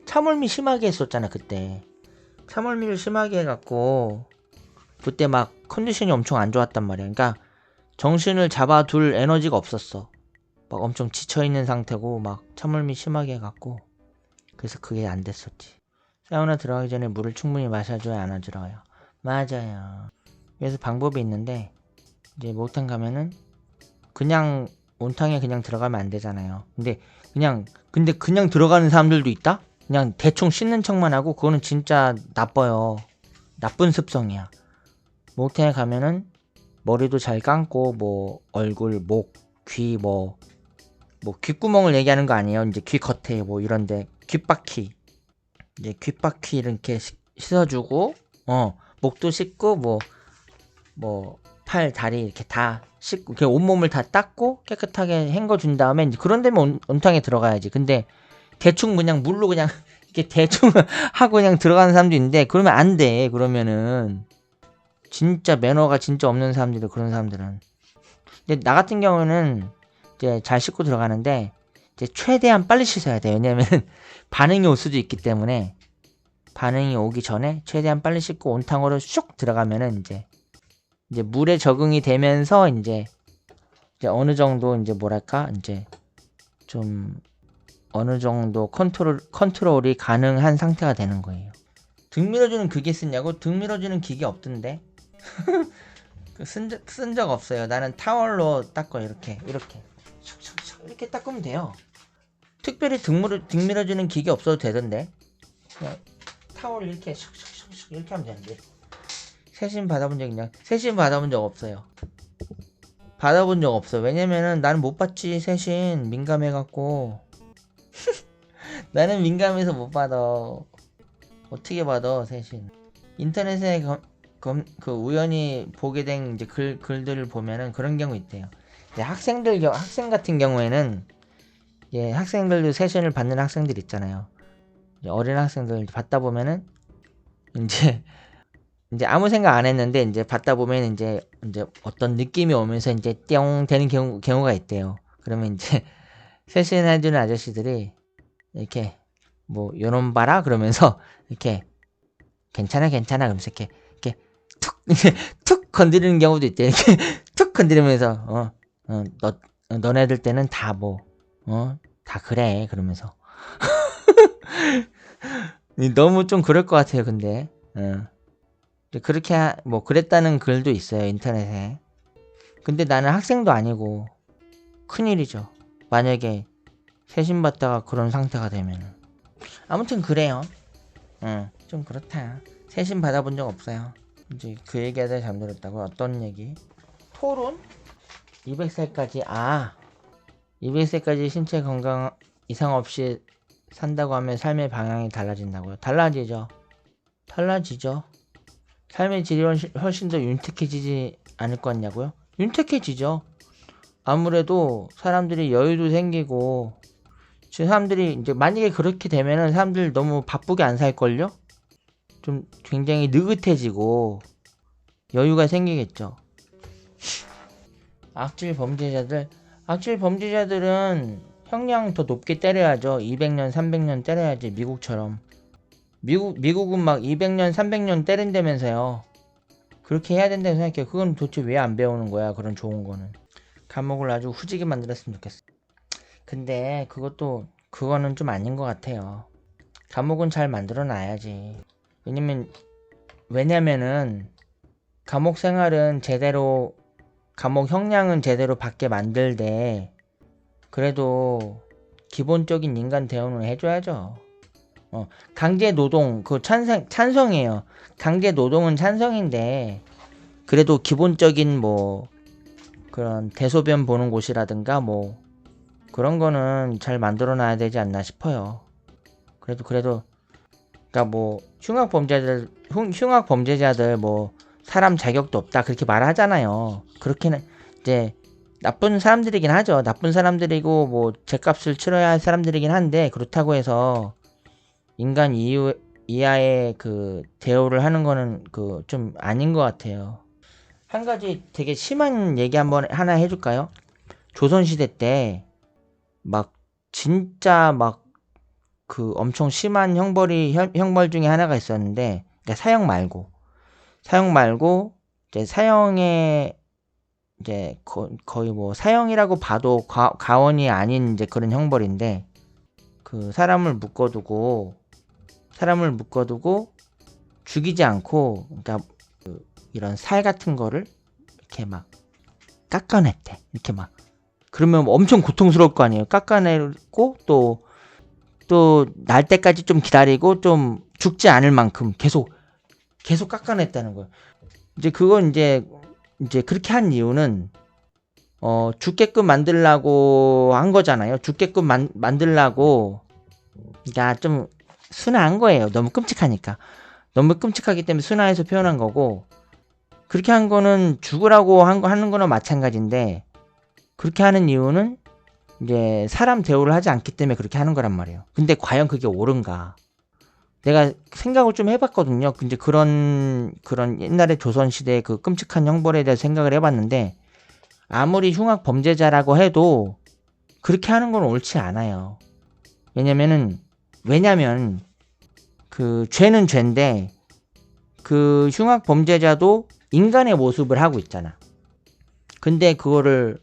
참을미 심하게 했었잖아 그때. 참을미를 심하게 해갖고 그때 막 컨디션이 엄청 안 좋았단 말이야. 그러니까 정신을 잡아둘 에너지가 없었어. 막 엄청 지쳐있는 상태고 막 참을미 심하게 해갖고 그래서 그게 안 됐었지. 사우나 들어가기 전에 물을 충분히 마셔줘야 안아들어요. 맞아요. 그래서 방법이 있는데 이제 목욕탕 가면은 그냥 온탕에 그냥 들어가면 안 되잖아요. 근데 그냥 들어가는 사람들도 있다? 그냥 대충 씻는 척만 하고 그거는 진짜 나빠요. 나쁜 습성이야. 목욕탕에 가면은 머리도 잘 감고 뭐 얼굴, 목, 귀 뭐 귓구멍을 얘기하는 거 아니에요. 이제 귀 겉에 뭐 이런데 귓바퀴 이제 귓바퀴 이렇게 씻어주고 목도 씻고 뭐 팔, 다리 이렇게 다 씻고 이렇게 온몸을 다 닦고 깨끗하게 헹궈준 다음에 이제 그런 데면 온탕에 들어가야지. 근데 대충 그냥 물로 그냥 이렇게 대충 하고 그냥 들어가는 사람도 있는데 그러면 안 돼. 그러면은 진짜 매너가 진짜 없는 사람들이 그런 사람들은. 근데 나 같은 경우는 이제 잘 씻고 들어가는데 이제 최대한 빨리 씻어야 돼. 왜냐면 반응이 올 수도 있기 때문에 반응이 오기 전에 최대한 빨리 씻고 온탕으로 슉 들어가면은 이제 물에 적응이 되면서 이제 어느 정도 이제 뭐랄까 이제 좀 어느 정도 컨트롤이 가능한 상태가 되는 거예요. 등 밀어주는 기계 쓰냐고? 등 밀어주는 기계 없던데? 쓴 적 없어요. 나는 타월로 닦고 이렇게 이렇게 닦으면 돼요. 특별히 등 밀어주는 기계 없어도 되던데. 그냥 타월 이렇게 슉슉슉 이렇게 하면 되는데. 세심 받아본 적 있냐? 세심 받아본 적 없어요. 받아본 적 없어. 왜냐면은 나는 못 받지. 세심 민감해갖고. 나는 민감해서 못 받아. 어떻게 받아 세심. 인터넷에 그 우연히 보게 된 이제 글들을 보면은 그런 경우 있대요. 학생 같은 경우에는 학생들도 세션을 받는 학생들 있잖아요. 어린 학생들 받다 보면은 이제 아무 생각 안 했는데 이제 받다 보면 이제 어떤 느낌이 오면서 이제 띵 되는 경우가 있대요. 그러면 이제 세션 해주는 아저씨들이 이렇게 뭐 요놈 봐라 그러면서 이렇게 괜찮아 그러면서 이렇게 툭 건드리는 경우도 있대. 이렇게 툭 건드리면서 너네들 때는 다 다 그래 그러면서 너무 좀 그럴 것 같아요. 근데 그렇게 그랬다는 글도 있어요 인터넷에. 근데 나는 학생도 아니고 큰일이죠. 만약에 세심 받다가 그런 상태가 되면은. 아무튼 그래요. 좀 그렇다. 세심 받아본 적 없어요. 이제 그 얘기하다 잠들었다고. 어떤 얘기? 토론? 200살까지 200살까지 신체 건강 이상 없이 산다고 하면 삶의 방향이 달라진다고요? 달라지죠. 삶의 질이 훨씬 더 윤택해지지 않을 것 같냐고요? 윤택해지죠. 아무래도 사람들이 여유도 생기고 사람들이 이제 만약에 그렇게 되면은 사람들 너무 바쁘게 안 살걸요? 좀 굉장히 느긋해지고 여유가 생기겠죠. 악질 범죄자들은 형량 더 높게 때려야죠. 200년 300년 때려야지. 미국처럼. 미국은 막 200년 300년 때린다면서요. 그렇게 해야 된다고 생각해요. 그건 도대체 왜 안 배우는 거야 그런 좋은 거는. 감옥을 아주 후지게 만들었으면 좋겠어. 근데 그거는 좀 아닌 것 같아요. 감옥은 잘 만들어 놔야지. 왜냐면은 감옥 생활은 제대로 감옥 형량은 제대로 받게 만들되 그래도 기본적인 인간 대우는 해줘야죠. 강제 노동 찬성이에요. 강제 노동은 찬성인데 그래도 기본적인 그런 대소변 보는 곳이라든가 그런 거는 잘 만들어 놔야 되지 않나 싶어요. 그래도 그러니까 흉악 범죄자들 사람 자격도 없다 그렇게 말하잖아요. 그렇게는 이제 나쁜 사람들이긴 하죠. 나쁜 사람들이고 죄값을 치러야 할 사람들이긴 한데 그렇다고 해서 인간 이하의 그 대우를 하는 거는 그 좀 아닌 것 같아요. 한 가지 되게 심한 얘기 하나 해줄까요? 조선시대 때 막 진짜 막 그 엄청 심한 형벌 중에 하나가 있었는데, 그러니까 사형 말고 이제 사형에 이제 거의 뭐 사형이라고 봐도 과언이 아닌 이제 그런 형벌인데, 그 사람을 묶어두고 죽이지 않고, 그러니까 그 이런 살 같은 거를 이렇게 막 깎아냈대. 이렇게 막. 그러면 엄청 고통스러울 거 아니에요. 깎아내고 또 날 때까지 좀 기다리고 좀 죽지 않을 만큼 계속 깎아냈다는 거예요. 이제 그건 이제 그렇게 한 이유는 죽게끔 만들라고 한 거잖아요. 죽게끔 만들라고. 그러니까 좀 순화한 거예요. 너무 끔찍하니까. 너무 끔찍하기 때문에 순화해서 표현한 거고, 그렇게 한 거는 죽으라고 하는 거나 마찬가지인데, 그렇게 하는 이유는 이제 사람 대우를 하지 않기 때문에 그렇게 하는 거란 말이에요. 근데 과연 그게 옳은가? 내가 생각을 좀 해봤거든요. 근데 그런 옛날에 조선시대의 그 끔찍한 형벌에 대해서 생각을 해봤는데, 아무리 흉악 범죄자라고 해도 그렇게 하는 건 옳지 않아요. 왜냐면 그 죄는 죄인데, 그 흉악 범죄자도 인간의 모습을 하고 있잖아. 근데 그거를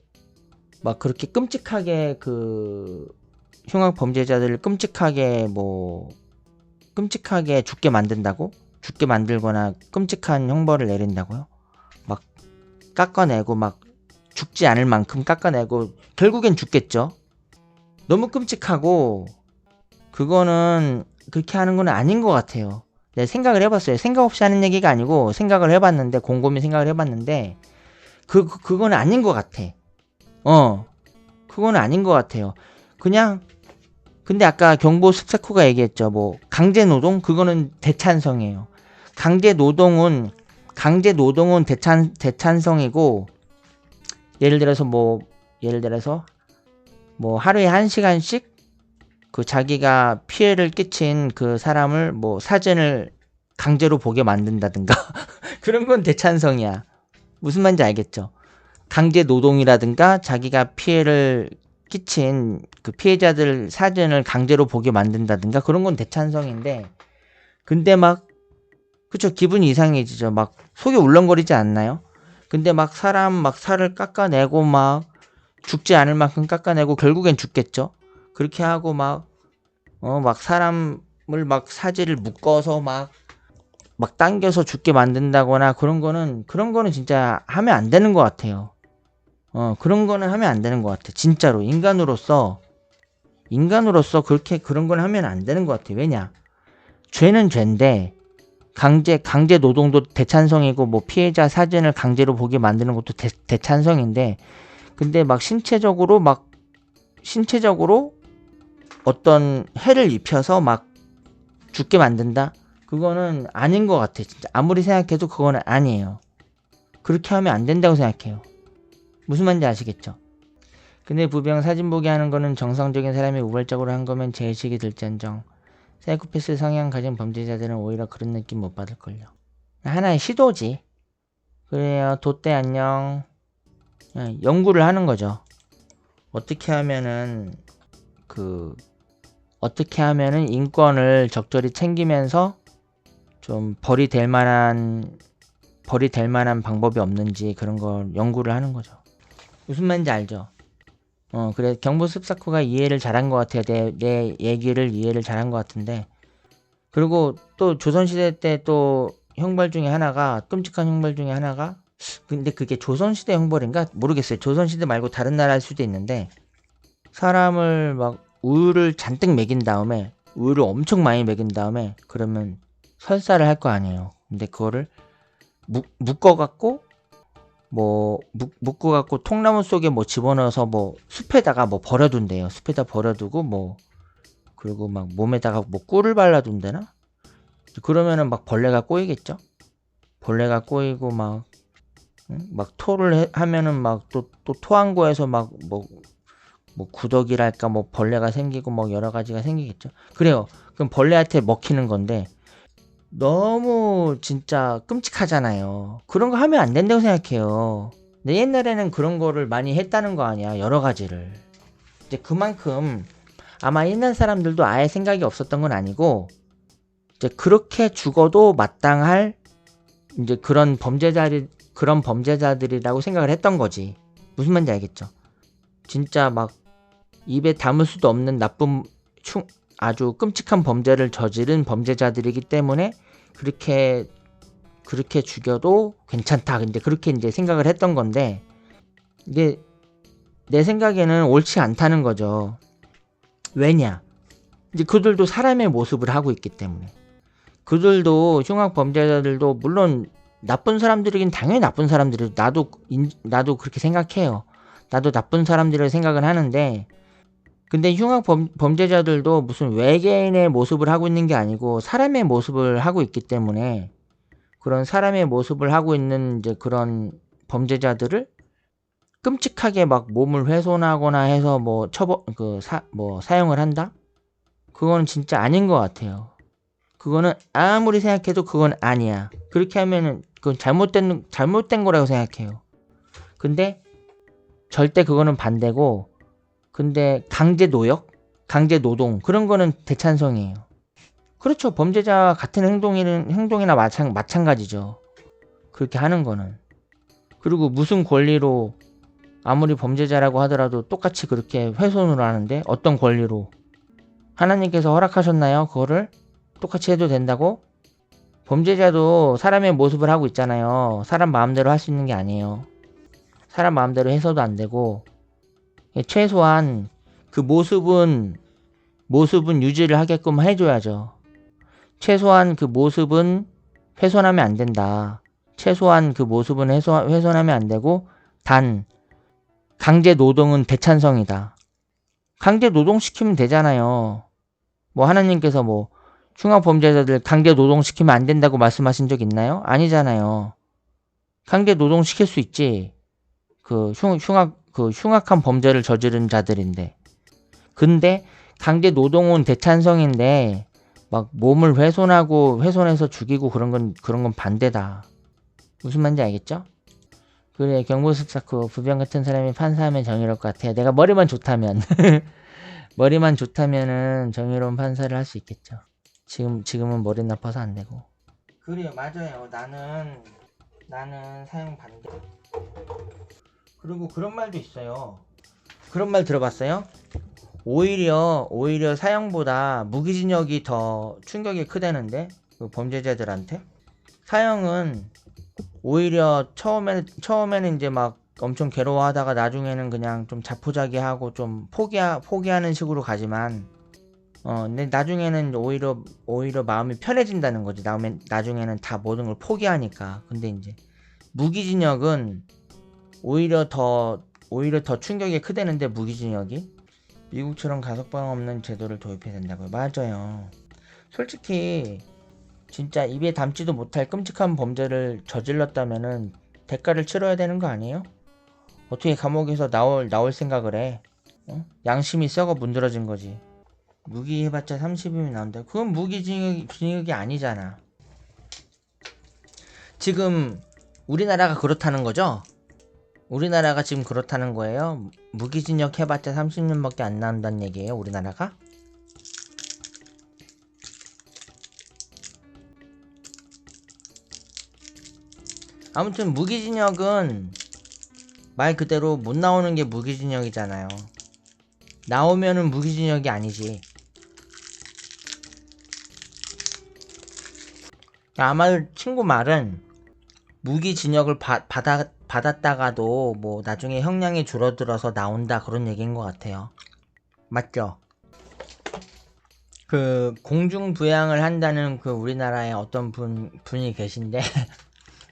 막 그렇게 끔찍하게 그 흉악 범죄자들을 끔찍하게 죽게 만든다고? 죽게 만들거나 끔찍한 형벌을 내린다고요? 막 깎아내고 막 죽지 않을 만큼 깎아내고 결국엔 죽겠죠. 너무 끔찍하고, 그거는 그렇게 하는 건 아닌 것 같아요. 내가 생각을 해봤어요. 생각 없이 하는 얘기가 아니고 생각을 해봤는데, 곰곰이 생각을 해봤는데 그건 아닌 것 같아. 그건 아닌 것 같아요. 그냥, 근데 아까 경보 습사코가 얘기했죠. 뭐 강제 노동, 그거는 대찬성이에요. 강제 노동은 대찬성이고, 예를 들어서 하루에 1시간씩 그 자기가 피해를 끼친 그 사람을 뭐 사진을 강제로 보게 만든다든가 그런 건 대찬성이야. 무슨 말인지 알겠죠? 강제 노동이라든가 자기가 피해를 끼친 그 피해자들 사진을 강제로 보게 만든다든가 그런 건 대찬성인데, 근데 그쵸, 기분이 이상해지죠. 막 속이 울렁거리지 않나요? 근데 막 사람 막 살을 깎아내고 막 죽지 않을 만큼 깎아내고 결국엔 죽겠죠. 그렇게 하고 막 사람을 막 사지를 묶어서 막 당겨서 죽게 만든다거나 그런 거는 진짜 하면 안 되는 것 같아요. 그런 거는 하면 안 되는 것 같아. 진짜로 인간으로서 그런 건 하면 안 되는 것 같아. 왜냐? 죄는 죄인데, 강제 노동도 대찬성이고, 뭐 피해자 사진을 강제로 보게 만드는 것도 대찬성인데, 근데 막 신체적으로 어떤 해를 입혀서 막 죽게 만든다? 그거는 아닌 것 같아. 진짜 아무리 생각해도 그거는 아니에요. 그렇게 하면 안 된다고 생각해요. 무슨 말인지 아시겠죠? 근데 부병 사진 보게 하는 거는 정상적인 사람이 우발적으로 한 거면 죄의식이 들지언정 사이코패스 성향 가진 범죄자들은 오히려 그런 느낌 못 받을걸요. 하나의 시도지. 그래요. 도떼 안녕. 연구를 하는 거죠. 어떻게 하면은 인권을 적절히 챙기면서 좀 벌이 될 만한 방법이 없는지 그런 걸 연구를 하는 거죠. 무슨 말인지 알죠? 그래, 경보 습사코가 이해를 잘한 것 같아요. 내 얘기를 이해를 잘한 것 같은데. 그리고 또 조선시대 때 또 형벌 중에 하나가, 끔찍한 형벌 중에 하나가, 근데 그게 조선시대 형벌인가? 모르겠어요. 조선시대 말고 다른 나라일 수도 있는데, 사람을 막 우유를 잔뜩 먹인 다음에, 우유를 엄청 많이 먹인 다음에, 그러면 설사를 할 거 아니에요. 근데 그거를 묶어갖고 통나무 속에 집어넣어서 숲에다가 버려둔대요. 숲에다 버려두고 그리고 막 몸에다가 꿀을 발라둔대나? 그러면은 막 벌레가 꼬이겠죠? 벌레가 꼬이고 막 토를 하면은 또 토한 거에서 구더기랄까 벌레가 생기고 여러 가지가 생기겠죠? 그래요. 그럼 벌레한테 먹히는 건데, 너무 진짜 끔찍하잖아요. 그런 거 하면 안 된다고 생각해요. 근데 옛날에는 그런 거를 많이 했다는 거 아니야. 여러 가지를. 이제 그만큼 아마 옛날 사람들도 아예 생각이 없었던 건 아니고 이제 그렇게 죽어도 마땅할 이제 그런 범죄자들이라고 생각을 했던 거지. 무슨 말인지 알겠죠? 진짜 막 입에 담을 수도 없는 아주 끔찍한 범죄를 저지른 범죄자들이기 때문에 그렇게 죽여도 괜찮다. 근데 그렇게 이제 생각을 했던 건데 이게 내 생각에는 옳지 않다는 거죠. 왜냐? 이제 그들도 사람의 모습을 하고 있기 때문에. 그들도 흉악 범죄자들도 물론 나쁜 사람들이긴 당연히 나쁜 사람들이 나도 그렇게 생각해요. 나도 나쁜 사람들을 생각은 하는데 근데 흉악 범죄자들도 무슨 외계인의 모습을 하고 있는 게 아니고 사람의 모습을 하고 있기 때문에 그런 사람의 모습을 하고 있는 이제 그런 범죄자들을 끔찍하게 막 몸을 훼손하거나 해서 뭐 사용을 한다? 그거는 진짜 아닌 것 같아요. 그거는 아무리 생각해도 그건 아니야. 그렇게 하면은 그건 잘못된 거라고 생각해요. 근데 절대 그거는 반대고 근데 강제 노동 그런 거는 대찬성이에요. 그렇죠. 범죄자와 같은 행동이나 마찬가지죠. 그렇게 하는 거는. 그리고 무슨 권리로 아무리 범죄자라고 하더라도 똑같이 그렇게 훼손을 하는데 어떤 권리로? 하나님께서 허락하셨나요? 그거를 똑같이 해도 된다고? 범죄자도 사람의 모습을 하고 있잖아요. 사람 마음대로 할 수 있는 게 아니에요. 사람 마음대로 해서도 안 되고 최소한 그 모습은 유지를 하게끔 해줘야죠. 최소한 그 모습은 훼손하면 안 된다. 최소한 그 모습은 훼손하면 안 되고 단 강제 노동은 대찬성이다. 강제 노동시키면 되잖아요. 뭐 하나님께서 뭐 흉악 범죄자들 강제 노동시키면 안 된다고 말씀하신 적 있나요? 아니잖아요. 강제 노동시킬 수 있지. 흉악한 범죄를 저지른 자들인데. 근데 강제 노동은 대찬성인데 막 몸을 훼손해서 죽이고 그런 건 반대다. 무슨 말인지 알겠죠? 그래, 경보습 쌓고 부병 같은 사람이 판사하면 정의로울 것 같아요. 내가 머리만 좋다면 머리만 좋다면은 정의로운 판사를 할 수 있겠죠. 지금은 머리 나빠서 안 되고. 그래요, 맞아요. 나는 사형 반대. 그리고 그런 말도 있어요. 그런 말 들어봤어요? 오히려 사형보다 무기징역이 더 충격이 크다는데 그 범죄자들한테. 사형은 오히려 처음에는 이제 막 엄청 괴로워하다가 나중에는 그냥 좀 자포자기하고 좀 포기하는 식으로 가지만 근데 나중에는 오히려 마음이 편해진다는 거지. 나중에는 다 모든 걸 포기하니까. 근데 이제 무기징역은 오히려 더 충격이 크다는데 무기징역이 미국처럼 가석방 없는 제도를 도입해야 된다고요. 맞아요. 솔직히 진짜 입에 담지도 못할 끔찍한 범죄를 저질렀다면은 대가를 치러야 되는 거 아니에요? 어떻게 감옥에서 나올 생각을 해? 양심이 썩어 문드러진 거지. 무기 해봤자 30이면 나온다. 그건 무기징역이 아니잖아. 지금 우리나라가 그렇다는 거죠? 우리나라가 지금 그렇다는 거예요? 무기징역 해봤자 30년밖에 안 나온다는 얘기예요, 우리나라가? 아무튼 무기징역은 말 그대로 못 나오는 게 무기징역이잖아요. 나오면은 무기징역이 아니지. 아마 친구 말은 무기징역을 받았다가도 뭐 나중에 형량이 줄어들어서 나온다 그런 얘기인 것 같아요. 맞죠? 그 공중부양을 한다는 그 우리나라에 어떤 분이 계신데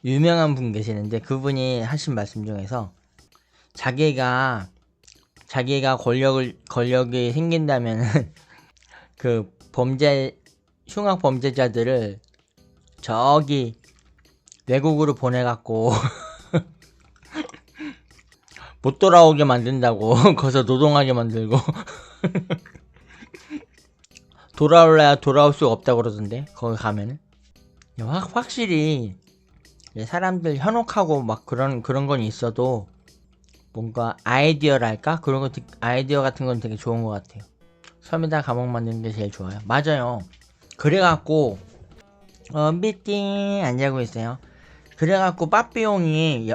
유명한 분 계시는데 그분이 하신 말씀 중에서 자기가 권력이 생긴다면은 그 흉악 범죄자들을 저기 외국으로 보내갖고 못 돌아오게 만든다고. 거기서 노동하게 만들고 돌아올래야 돌아올 수가 없다고 그러던데 거기 가면은. 확실히 사람들 현혹하고 막 그런 건 있어도 뭔가 아이디어랄까? 아이디어 같은 건 되게 좋은 것 같아요. 섬에다 감옥 만드는 게 제일 좋아요. 맞아요. 그래갖고 미팅 안 자고 있어요. 그래갖고 빠삐용이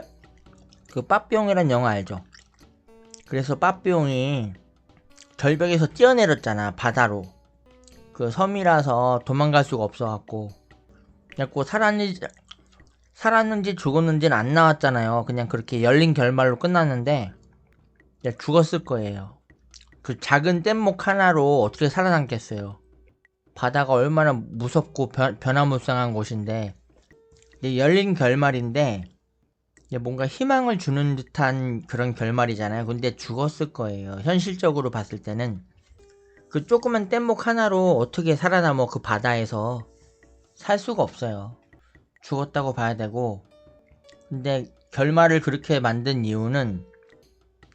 그 빠삐용이란 영화 알죠? 그래서 빠삐용이 절벽에서 뛰어내렸잖아, 바다로. 그 섬이라서 도망갈 수가 없어갖고 그래갖고 살았는지 죽었는지는 안 나왔잖아요. 그냥 그렇게 열린 결말로 끝났는데 죽었을 거예요. 그 작은 뗏목 하나로 어떻게 살아남겠어요. 바다가 얼마나 무섭고 변화무쌍한 곳인데 열린 결말인데 뭔가 희망을 주는 듯한 그런 결말이잖아요. 근데 죽었을 거예요. 현실적으로 봤을 때는 그 조그만 뗏목 하나로 어떻게 살아남아. 그 바다에서 살 수가 없어요. 죽었다고 봐야 되고. 근데 결말을 그렇게 만든 이유는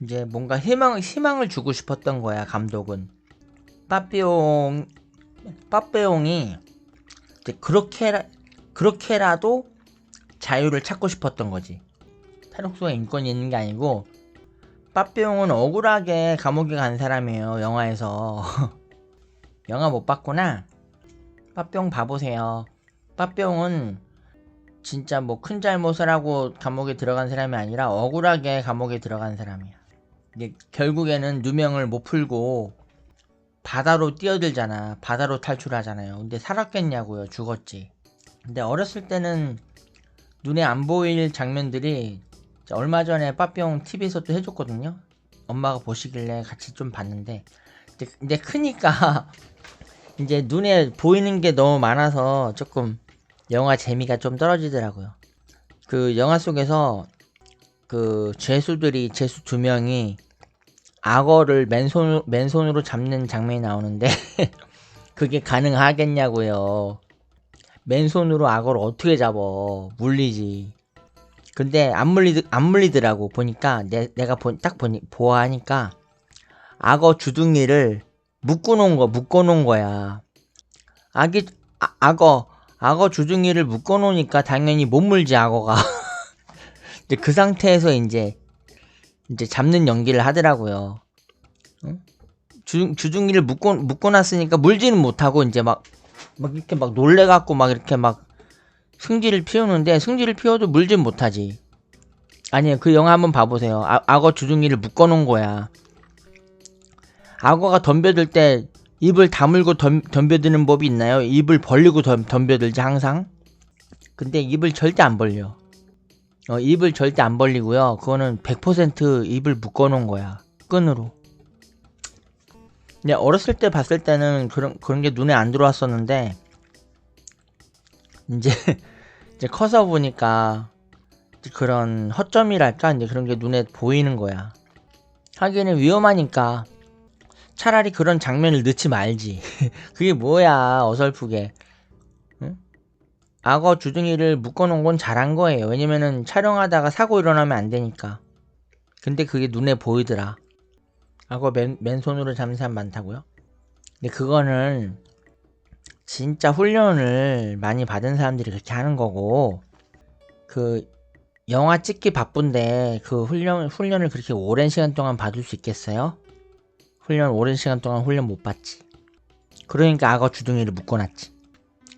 이제 뭔가 희망을 주고 싶었던 거야, 감독은. 빠삐용이 이제 그렇게라도 자유를 찾고 싶었던 거지. 탈옥수가 인권이 있는 게 아니고, 빠삐용은 억울하게 감옥에 간 사람이에요, 영화에서. 영화 못 봤구나? 빠삐용 봐보세요. 빠삐용은 진짜 뭐 큰 잘못을 하고 감옥에 들어간 사람이 아니라 억울하게 감옥에 들어간 사람이야. 이게 결국에는 누명을 못 풀고 바다로 뛰어들잖아. 바다로 탈출하잖아요. 근데 살았겠냐고요. 죽었지. 근데 어렸을 때는 눈에 안 보일 장면들이 얼마 전에 빠삐용 TV에서 또 해줬거든요. 엄마가 보시길래 같이 좀 봤는데 이제 크니까 이제 눈에 보이는 게 너무 많아서 조금 영화 재미가 좀 떨어지더라고요. 그 영화 속에서 그 죄수 2명이 악어를 맨손으로 잡는 장면이 나오는데 그게 가능하겠냐고요. 맨손으로 악어를 어떻게 잡어. 물리지. 근데 안 물리더라고. 보니까 내가 보아하니까 악어 주둥이를 묶어놓은 거야. 악어 주둥이를 묶어놓으니까 당연히 못 물지, 악어가. 이제 그 상태에서 이제 잡는 연기를 하더라고요. 응? 주둥이를 묶어놨으니까 물지는 못하고 이제 막 이렇게 막 놀래갖고 막 이렇게 막 승질을 피우는데 승질을 피워도 물진 못하지. 아니에요. 그 영화 한번 봐보세요. 악어 주둥이를 묶어놓은 거야. 악어가 덤벼들 때 입을 다물고 덤벼드는 법이 있나요? 입을 벌리고 덤벼들지 항상. 근데 입을 절대 안 벌려. 입을 절대 안 벌리고요. 그거는 100% 입을 묶어놓은 거야. 끈으로. 근데 어렸을 때 봤을 때는 그런 게 눈에 안 들어왔었는데 이제 커서 보니까 그런 허점이랄까 이제 그런 게 눈에 보이는 거야. 하기에는 위험하니까 차라리 그런 장면을 넣지 말지. 그게 뭐야, 어설프게. 응? 악어 주둥이를 묶어놓은 건 잘한 거예요. 왜냐면은 촬영하다가 사고 일어나면 안 되니까. 근데 그게 눈에 보이더라. 악어 맨손으로 잡는 사람 많다고요? 근데 그거는 진짜 훈련을 많이 받은 사람들이 그렇게 하는 거고, 그 영화 찍기 바쁜데 그 훈련을 그렇게 오랜 시간 동안 받을 수 있겠어요? 오랜 시간 동안 훈련 못 받지. 그러니까 악어 주둥이를 묶어놨지.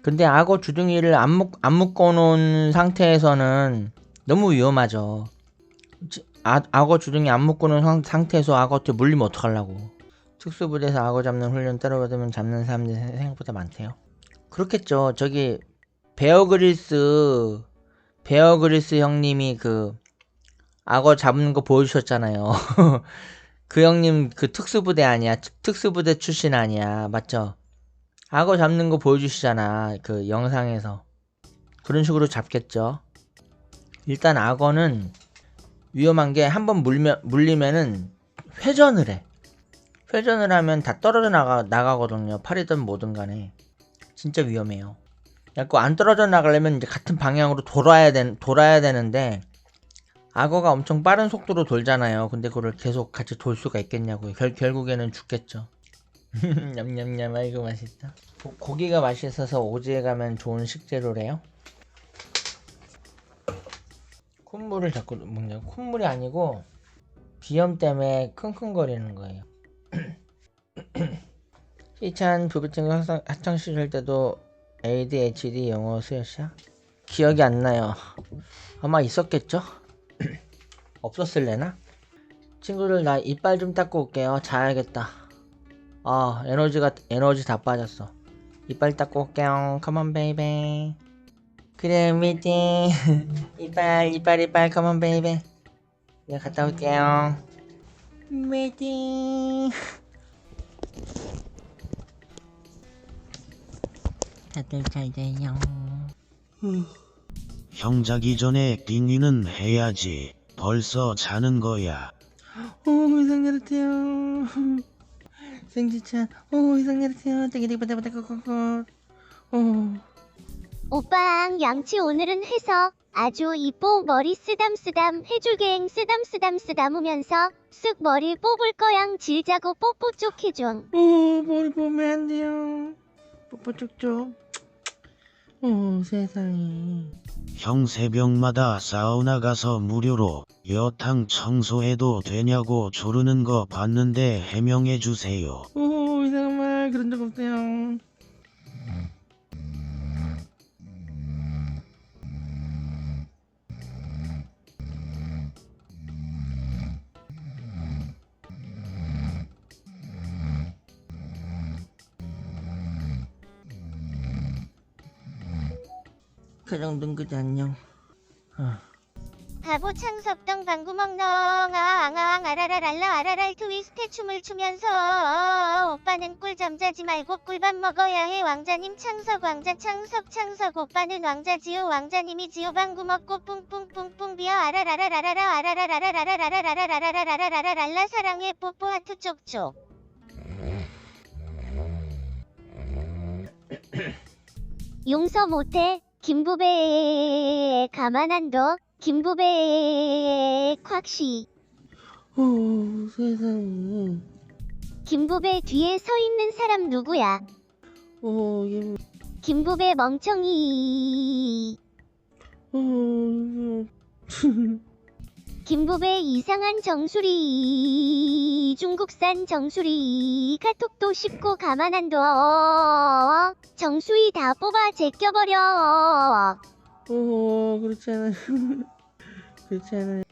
근데 악어 주둥이를 안 묶어놓은 상태에서는 너무 위험하죠. 악어 주둥이 안 묶어놓은 상태에서 악어한테 물리면 어떡하려고. 특수부대에서 악어 잡는 훈련 따라받으면 잡는 사람들이 생각보다 많대요. 그렇겠죠. 저기 베어 그릴스 형님이 그 악어 잡는 거 보여주셨잖아요. 그 형님 그 특수부대 아니야? 특수부대 출신 아니야? 맞죠? 악어 잡는 거 보여주시잖아. 그 영상에서. 그런 식으로 잡겠죠. 일단 악어는 위험한 게 한번 물리면은 회전을 해. 회전을 하면 다 떨어져 나가거든요. 팔이든 뭐든 간에. 진짜 위험해요. 그래갖고 안 떨어져 나가려면 이제 같은 방향으로 돌아야 되는데 악어가 엄청 빠른 속도로 돌잖아요. 근데 그걸 계속 같이 돌 수가 있겠냐고요. 결국에는 죽겠죠. 냠냠냠. 아이고 맛있다. 고기가 맛있어서 오지에 가면 좋은 식재료래요. 콧물을 자꾸 먹냐? 콧물이 아니고 비염 때문에 킁킁거리는 거예요. 희찬 불규칙 학창 시절 때도 ADHD 영어 수였이야? 기억이 안 나요. 아마 있었겠죠? 없었을래나? 친구들 나 이빨 좀 닦고 올게요. 자야겠다. 아 에너지 다 빠졌어. 이빨 닦고 올게요. 컴온 베이베. 그래 미팅. 이빨 컴온 베이베. 내가 갔다 올게요. 미팅. 다들 잘 자요. 형 자기 전에 빙의는 해야지. 벌써 자는 거야. 이상 잘했대요. 생지찬. 이상 잘했대요. 떼기떼기떼기떼기떼기. 오빠랑 양치 오늘은 해서 아주 이뻐. 머리 쓰담쓰담 해줄게잉. 쓰담쓰담 하면서 쓱 머리 뽑을 거양. 질자고 뽀뽀 쪽 해줘. 머리 보면 안 돼요. 뽀뽀 쪽쪽. 세상에. 형 새벽마다 사우나 가서 무료로 여탕 청소해도 되냐고 조르는 거 봤는데 해명해 주세요. 이상한 말 그런 적 없어요. 가장 눈그지 안녕. 바보 창섭동 방구멍 엉아앙아앙 아라랄랄라 아라랄 트위스트 춤을 추면서 오빠는 꿀잠 자지 말고 꿀밥 먹어야 해. 왕자님 창석 오빠는 왕자지요. 왕자님이지요. 방구 먹고 뿡뿡뿡뿡 비어 아라라라라라라 아라라라라라라라라라라라라라라라라 사랑해 뽀뽀 하트 쪽쪽. 용서 못해. 김부배 가만 안 둬. 김부배 콱시. 세상에. 김부배 뒤에 서 있는 사람 누구야? 얘. 김부배 멍청이. 김부배 이상한 정수리. 중국산 정수리. 카톡도 씹고 가만 안 둬. 정수리 다 뽑아 제껴버려. 그렇잖아. 그렇잖아.